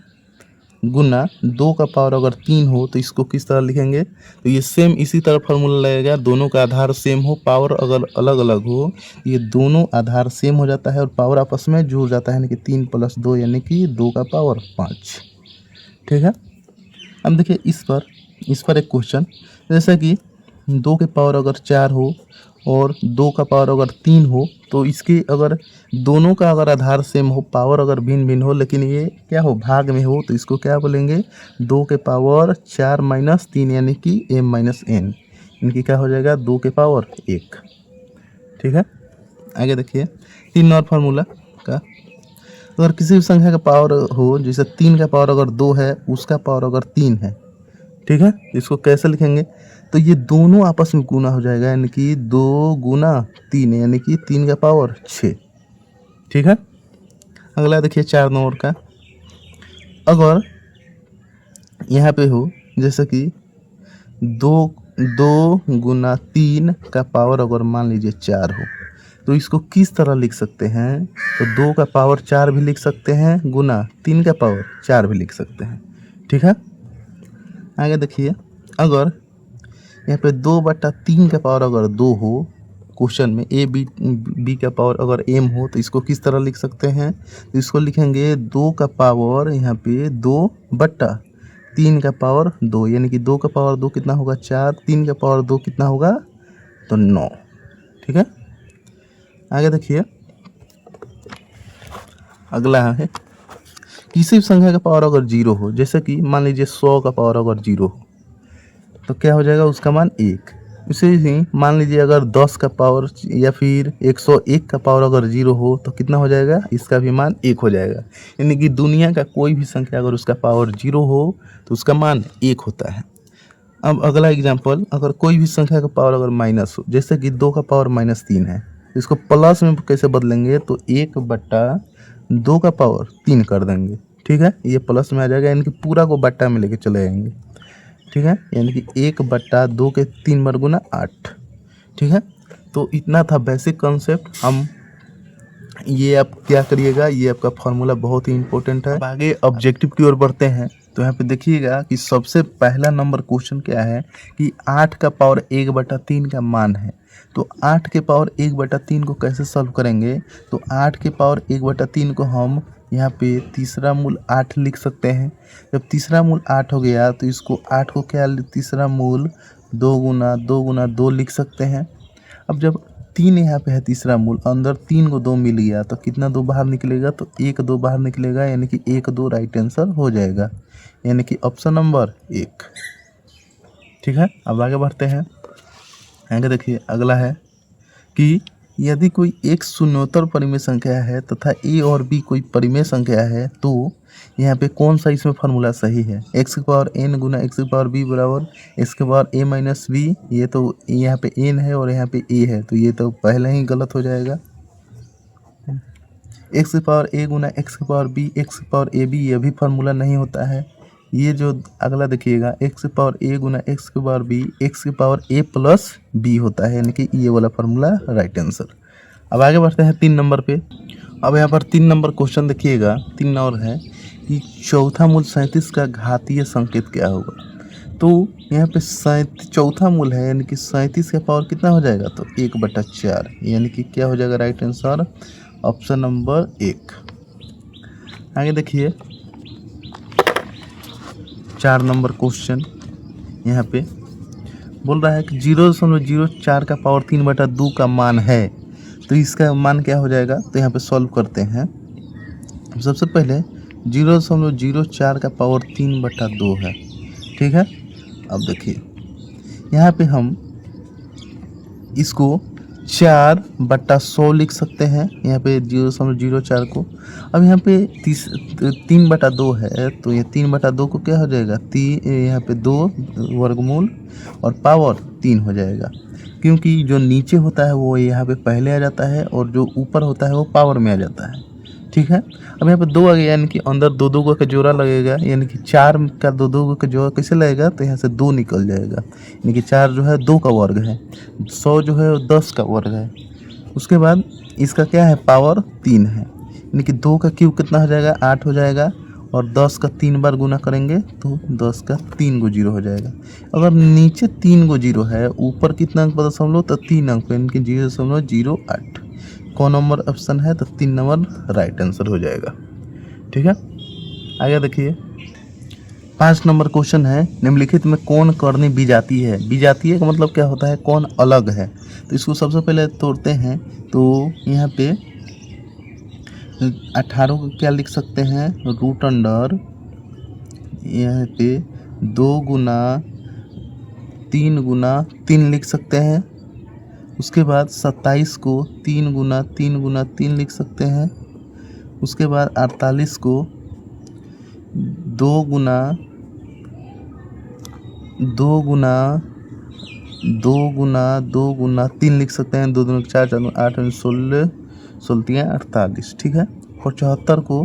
गुना 2 का पावर अगर 3 हो, तो इसको किस तरह लिखेंगे, तो ये सेम इसी तरह फार्मूला लगेगा, दोनों का आधार सेम हो, पावर अगर अलग अलग हो, ये दोनों आधार सेम हो जाता है और पावर आपस में जुड़ जाता है, यानी कि 3 + 2 यानी कि 2 का पावर 5, ठीक है। अब देखिए इस पर एक क्वेश्चन, जैसे कि 2 के पावर अगर 4 हो और 2 का पावर अगर 3 हो, तो इसके अगर दोनों का अगर आधार सेम हो, पावर अगर भिन्न भिन्न हो, लेकिन ये क्या हो, भाग में हो, तो इसको क्या बोलेंगे, 2 के पावर 4 माइनस 3 यानी कि m माइनस n, इनकी क्या हो जाएगा, 2 के पावर 1, ठीक है। आगे देखिए 3 नंबर फार्मूला का, अगर किसी भी संख्या का पावर हो, जैसे 3 का पावर अगर 2 है, उसका पावर अगर 3 है, ठीक है, इसको कैसे लिखेंगे, तो ये दोनों आपस में गुना हो जाएगा, यानी कि 2 गुना 3 यानी कि 3 का पावर 6, ठीक है। अगला देखिए 4 नंबर का, अगर यहाँ पे हो जैसे कि 2 2 गुना 3 का पावर अगर मान लीजिए 4 हो तो इसको किस तरह लिख सकते हैं? तो 2 का पावर 4 भी लिख सकते हैं गुना 3 का पावर 4 भी लिख सकते हैं। ठीक है, आगे देखिए, अगर यहाँ पे 2/3 का पावर अगर 2 हो, क्वेश्चन में बी का पावर अगर m हो तो इसको किस तरह लिख सकते हैं? तो इसको लिखेंगे 2 का पावर यहाँ पे 2/3 का पावर 2, यानी कि 2 का पावर 2 कितना होगा 4, 3 का पावर 2 कितना होगा तो 9। ठीक है, आगे देखिए, अगला है किसी भी संख्या का पावर अगर 0 हो, जैसे कि मान लीजिए 100 का पावर अगर 0 हो तो क्या हो जाएगा उसका मान 1। इसे ही मान लीजिए अगर 10 का पावर या फिर 101 का पावर अगर 0 हो तो कितना हो जाएगा, इसका भी मान 1 हो जाएगा। यानी कि दुनिया का कोई भी संख्या अगर उसका पावर 0 हो तो उसका मान 1 होता है। अब अगला एग्जाम्पल, अगर कोई भी संख्या का पावर अगर माइनस हो, जैसे कि 2 का पावर -3 है, इसको प्लस में कैसे बदलेंगे तो 1/2 का पावर 3 कर देंगे। ठीक है, ये प्लस में आ जाएगा, यानी कि पूरा को बट्टा में लेके चले जाएंगे। ठीक है, यानी कि 1/2 के 3 बार गुना 8। ठीक है, तो इतना था बेसिक कॉन्सेप्ट। हम ये आप क्या करिएगा, ये आपका फॉर्मूला बहुत ही इंपॉर्टेंट है। अब आगे ऑब्जेक्टिव की ओर बढ़ते हैं तो यहाँ पे देखिएगा कि सबसे पहला नंबर क्वेश्चन क्या है कि 8 का पावर 1/3 का मान है। तो 8 के पावर 1/3 को कैसे सॉल्व करेंगे? तो 8 के पावर 1/3 को हम यहाँ पे तीसरा मूल 8 लिख सकते हैं। जब तीसरा मूल 8 हो गया तो इसको 8 को क्या तीसरा मूल 2 गुना 2 गुना 2 लिख सकते हैं। अब जब 3 यहाँ पे है तीसरा मूल, अंदर 3 को 2 मिल गया तो कितना 2 बाहर निकलेगा तो 1 2 बाहर निकलेगा, यानी कि 1 2 राइट आंसर हो जाएगा, यानी कि ऑप्शन नंबर 1। ठीक है, अब आगे बढ़ते हैं। आगे देखिए, अगला है कि यदि कोई एक शून्योत्तर परिमेय संख्या है तथा ए और बी कोई परिमेय संख्या है तो यहाँ पे कौन सा इसमें फार्मूला सही है? एक्स की पावर एन गुना एक्स की पावर बी बराबर एक्स की पावर ए माइनस बी। ये तो यहाँ पे एन है और यहाँ पे ए है, तो ये तो पहले ही गलत हो जाएगा। एक्स की पावर ए गुना एक्स की पावर बी एक्स की पावर ए बी, ये भी फार्मूला नहीं होता है। ये जो अगला देखिएगा, एक्स की पावर ए गुना एक्स की पावर बी एक्स की पावर ए प्लस बी होता है, यानी कि ये वाला फार्मूला राइट आंसर। अब आगे बढ़ते हैं 3 नंबर पे। अब यहाँ पर 3 नंबर क्वेश्चन देखिएगा, 3 और है कि चौथा मूल 37 का घातीय संकेत क्या होगा? तो यहाँ पे चौथा मूल है, यानी कि 37 का पावर कितना हो जाएगा तो 1/4, यानी कि क्या हो जाएगा राइट आंसर ऑप्शन नंबर 1। आगे देखिए 4 नंबर क्वेश्चन, यहाँ पे बोल रहा है कि 0.04 का पावर 3/2 का मान है, तो इसका मान क्या हो जाएगा? तो यहाँ पे सॉल्व करते हैं। सबसे पहले 0.04 का पावर 3/2 है। ठीक है, अब देखिए यहाँ पे हम इसको 4/100 लिख सकते हैं, यहाँ पे 0.04 को। अब यहाँ पे 3/2 है, तो ये 3/2 को क्या हो जाएगा, यहाँ पे 2 वर्गमूल और पावर 3 हो जाएगा, क्योंकि जो नीचे होता है वो यहाँ पे पहले आ जाता है और जो ऊपर होता है वो पावर में आ जाता है। ठीक है, अब यहाँ पे 2 आ गया, यानी कि अंदर 2 का जोड़ा लगेगा, यानी कि 4 का 2 का जोड़ा कैसे लगेगा तो यहाँ से 2 निकल जाएगा, यानी कि 4 जो है 2 का वर्ग है, 100 जो है 10 का वर्ग है। उसके बाद इसका क्या है पावर 3 है, यानी कि 2 का क्यूब कितना हो जाएगा 8 हो जाएगा, और 10 का 3 बार गुना करेंगे तो 10 का 3 गो 0 हो जाएगा। अगर नीचे 3 गो 0 है, ऊपर कितना अंक पता समझ लो तो 3 अंक, यानी कि 0.08 कौन नंबर ऑप्शन है तो 3 नंबर राइट आंसर हो जाएगा। ठीक है, आगे देखिए 5 नंबर क्वेश्चन है, निम्नलिखित में कौन करनी विजातीय है? विजातीय का मतलब क्या होता है, कौन अलग है। तो इसको सबसे पहले तोड़ते हैं, तो यहाँ पे 18 को क्या लिख सकते हैं रूट अंडर यहाँ पे 2 गुना 3 लिख सकते हैं। उसके बाद 27 को 3 गुना 3 लिख सकते हैं। उसके बाद 48 को 2 गुना 3 लिख सकते हैं। 2 दूनी 4 4 8 16 16 48। ठीक है, 75 को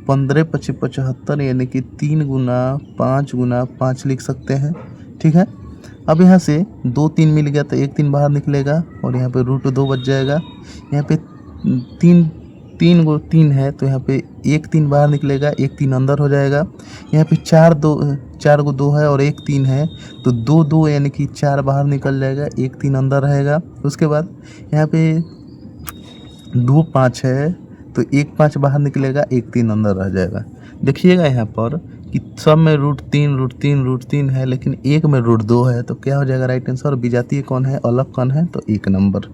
15 25 75, यानी कि 3 गुना 5 लिख सकते हैं। ठीक है, अब यहाँ से 2 3 मिल गया तो 1 3 बाहर निकलेगा और यहाँ पे √2 बच जाएगा। यहाँ पे 3 गो 3 है तो यहाँ पे 1 3 बाहर निकलेगा, 1 3 अंदर हो जाएगा। यहाँ पे 4 गो 2 है और 1 3 है तो 2 2 यानी कि 4 बाहर निकल जाएगा, 1 3 अंदर रहेगा। उसके बाद यहाँ पे 2 5 है तो 1 5 बाहर निकलेगा, 1 3 अंदर रह जाएगा। देखिएगा यहाँ पर कि सब में √3 है लेकिन एक में √2 है तो क्या हो जाएगा राइट आंसर। विजातीय कौन है, अलग कौन है, तो 1 नंबर,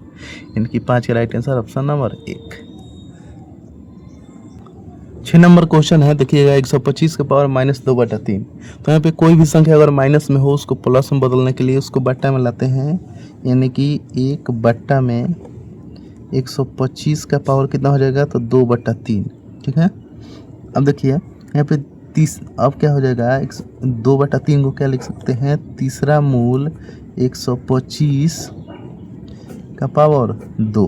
इनकी 5 का right answer option number 1। 6 number question है, देखिएगा 125 के पावर -2/3। तो यहाँ पे कोई भी संख्या अगर माइनस में हो उसको प्लस में बदलने के लिए उसको बट्टा में लाते हैं, यानी कि 1 बट्टा में 125 का पावर कितना हो जाएगा तो 2/3। ठीक है, अब देखिए यहाँ पे अब क्या हो जाएगा 2/3 को क्या लिख सकते हैं, तीसरा मूल 125 का पावर 2,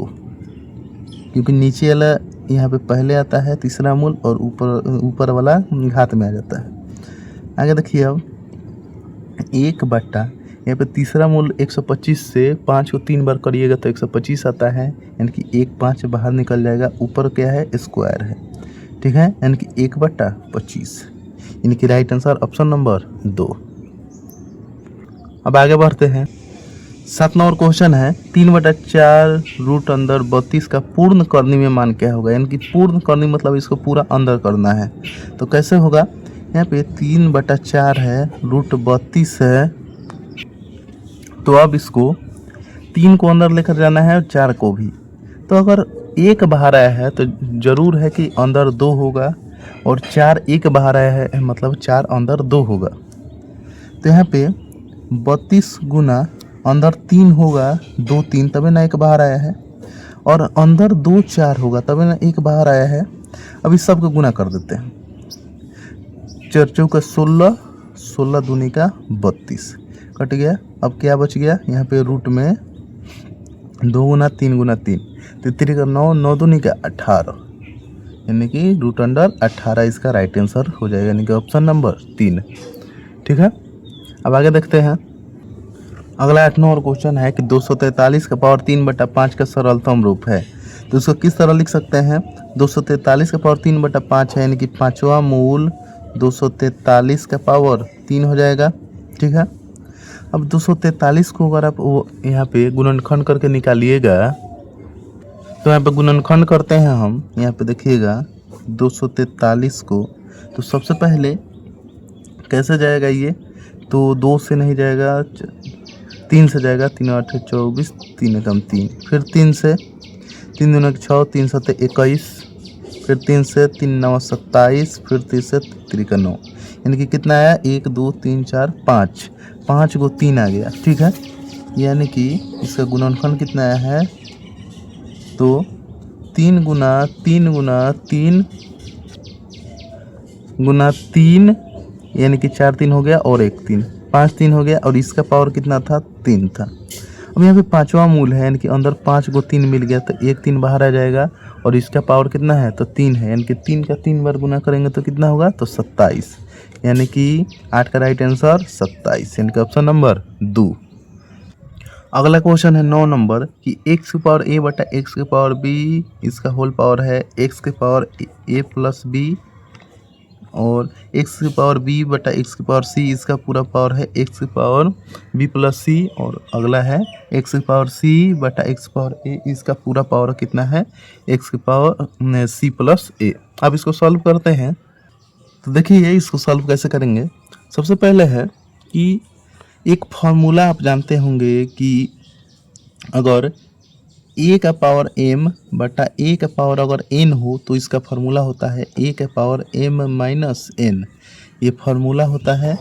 क्योंकि नीचे वाला यहाँ पे पहले आता है तीसरा मूल और ऊपर वाला घात में आ जाता है। आगे देखिए अब 1 बट्टा यहाँ पे तीसरा मूल 125 से 5 को 3 बार करिएगा तो 125 आता है, यानी कि 1 5 बाहर निकल जाएगा, ऊपर क्या है स्क्वायर है। ठीक है, यानी कि 1/25, यानी कि राइट आंसर ऑप्शन नंबर 2। अब आगे बढ़ते हैं। 7 नंबर क्वेश्चन है, 3/4 रूट अंदर 32 का पूर्ण करनी में मान क्या होगा, यानी कि पूर्ण करनी मतलब इसको पूरा अंदर करना है। तो कैसे होगा, यहाँ पे 3/4 है, √32 है, तो अब इसको 3 को अंदर लेकर जाना है और 4 को भी। तो अगर 1 बाहर आया है तो जरूर है कि अंदर 2 होगा, और 4 1 बाहर आया है मतलब 4 अंदर 2 होगा। तो यहाँ पे 32 गुना अंदर 3 होगा, 2 3 तभी ना 1 बाहर आया है, और अंदर 2 4 होगा तभी ना 1 बाहर आया है। अब इस सब को गुना कर देते हैं, 4 चौका 16, 16 दूनी का 32 कट गया। अब क्या बच गया, यहाँ पे रूट में 2 गुना 3 गुना 3, 3 का 9, 9 दूनी का 18, यानी कि √18 इसका राइट आंसर हो जाएगा, यानी कि ऑप्शन नंबर 3। ठीक है, अब आगे देखते हैं। अगला 8 नंबर क्वेश्चन है कि 243 का पावर 3/5 का सरलतम रूप है, तो इसको किस तरह लिख सकते हैं। 243 का पावर 3/5 है, यानी कि 5वां मूल 243 का पावर 3 हो जाएगा। ठीक है, अब 243 को अगर आप वो यहाँ पे गुणनखंड करके निकालिएगा तो यहाँ पे गुणनखंड करते हैं हम, यहाँ पे देखिएगा 243 को, तो सबसे पहले कैसे जाएगा ये, तो 2 से नहीं जाएगा, 3 से जाएगा, 3 8 24, 3 एकम 3, फिर 3 से, 3 दूना 6, 3 7 21, फिर 3 से 3 9 27, फिर 3 से 3 का 9, यानी कि कितना आया 1 2 3 4 5, 5 को 3 आ गया। ठीक है, यानी कि इसका गुणनखंड कितना आया है, तो 3 गुना 3 गुना 3 गुना 3, यानी कि 4 3 हो गया और 1 3, 5 3 हो गया, और इसका पावर कितना था 3 था। अब यहाँ पे 5वां मूल है, यानी कि अंदर 5 को 3 मिल गया तो 1 3 बाहर आ जाएगा, और इसका पावर कितना है तो 3 है, यानी कि 3 का 3 बार गुना करेंगे तो कितना होगा तो 27, यानी कि 8 का राइट आंसर 27, यानी कि ऑप्शन नंबर 2। अगला क्वेश्चन है 9 नंबर कि x की पावर a बटा x की पावर b, इसका होल पावर है x की पावर a प्लस b, और x की पावर b बटा x की पावर c, इसका पूरा पावर है x की पावर b प्लस c, और अगला है x की पावर c बटा x की पावर a, इसका पूरा पावर कितना है x की पावर c प्लस a। अब इसको सॉल्व करते हैं, तो देखिए इसको सॉल्व कैसे करेंगे। सबसे पहले है कि एक फार्मूला आप जानते होंगे कि अगर a का पावर m बटा a का पावर अगर n हो तो इसका फार्मूला होता है a का पावर m माइनस n, ये फार्मूला होता है।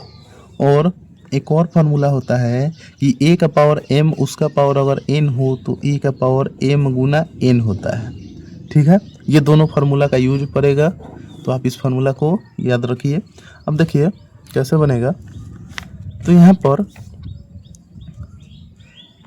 और एक और फार्मूला होता है कि a का पावर m उसका पावर अगर n हो तो a का पावर m गुना n होता है। ठीक है, ये दोनों फार्मूला का यूज पड़ेगा, तो आप इस फार्मूला को याद रखिए। अब देखिए कैसे बनेगा, तो यहाँ पर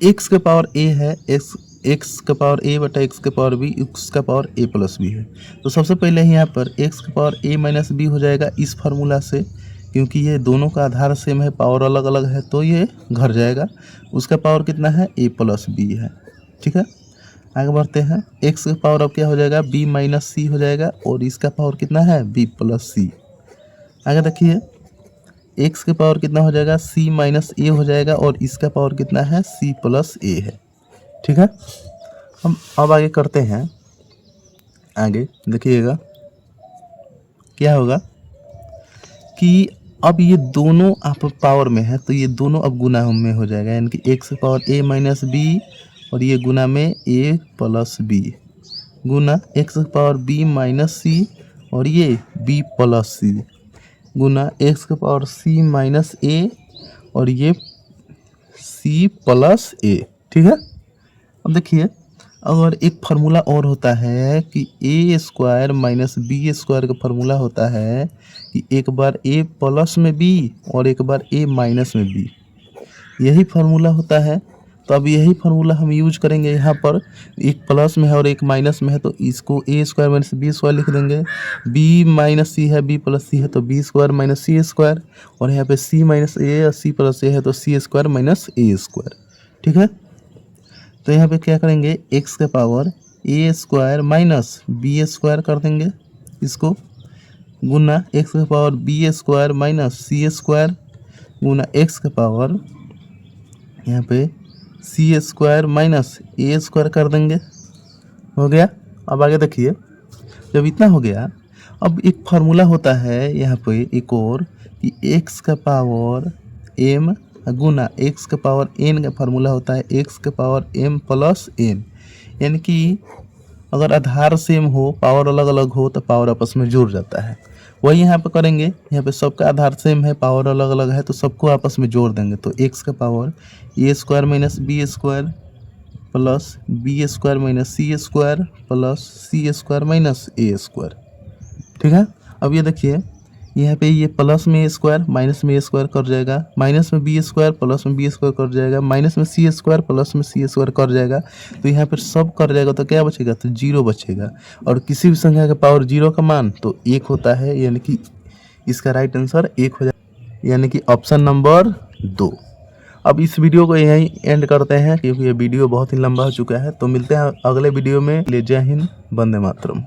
x के पावर a है, x के पावर a बटा x के पावर b, x का पावर a प्लस b है। तो सबसे पहले यहाँ पर x के पावर a माइनस b हो जाएगा इस फार्मूला से, क्योंकि ये दोनों का आधार सेम है, पावर अलग अलग है, तो ये घर जाएगा। उसका पावर कितना है, a प्लस बी है। ठीक है, आगे बढ़ते हैं। x का पावर अब क्या हो जाएगा, b माइनस सी हो जाएगा, और इसका पावर कितना है, b प्लस सी। आगे देखिए, x के पावर कितना हो जाएगा, c माइनस ए हो जाएगा, और इसका पावर कितना है, c प्लस ए है। ठीक है, हम अब आगे करते हैं। आगे देखिएगा क्या होगा कि अब ये दोनों आप पावर में है, तो ये दोनों अब गुना में हो जाएगा, यानी कि x power a minus B और ये गुना में a प्लस बी, गुना x power b minus C और ये b प्लस सी, गुना x power c minus a और ये c प्लस a। ठीक है, अब देखिए, अगर एक फार्मूला और होता है कि ए स्क्वायर माइनस बी स्क्वायर का फार्मूला होता है कि एक बार ए प्लस में बी और एक बार ए माइनस में बी, यही फार्मूला होता है। तो अब यही फार्मूला हम यूज करेंगे यहाँ पर, एक प्लस में है और एक माइनस में है, तो इसको ए स्क्वायर माइनस बी स्क्वायर लिख देंगे। बी माइनस सी है, बी प्लस सी है, तो B square minus c square, और यहाँ पे सी माइनस ए और सी प्लस ए है, तो c square minus a square. ठीक है, तो यहाँ पे क्या करेंगे, x का power a square minus b square कर देंगे इसको, गुना x का power b square minus c square, गुना x का पावर यहाँ पे c square minus a square कर देंगे। हो गया। अब आगे देखिए, जब इतना हो गया, अब एक फार्मूला होता है यहाँ पे एक और कि x का पावर m गुना x का पावर n का फार्मूला होता है x का पावर m प्लस n, यानी कि अगर आधार सेम हो, पावर अलग अलग हो, तो पावर आपस में जुड़ जाता है। वही यहाँ पे करेंगे, यहाँ पे सबका आधार सेम है, पावर अलग अलग है, तो सबको आपस में जोड़ देंगे। तो x का power a square minus b square plus b square minus c square plus c square minus a square. ठीक है, अब ये देखिए, यहाँ पे ये प्लस में ए स्क्वायर माइनस में ए स्क्वायर कर जाएगा, माइनस में बी स्क्वायर प्लस में बी स्क्वायर कर जाएगा, माइनस में सी स्क्वायर प्लस में सी स्क्वायर कर जाएगा। तो यहाँ पर सब कर जाएगा, तो क्या बचेगा, तो जीरो बचेगा। और किसी भी संख्या का पावर जीरो का मान तो एक होता है, यानी कि इसका राइट आंसर एक हो जाएगा, यानी कि ऑप्शन नंबर 2। अब इस वीडियो को यहीं एंड करते हैं, क्योंकि ये वीडियो बहुत ही लंबा हो चुका है। तो मिलते हैं अगले वीडियो में। जय हिंद, वंदे मातरम।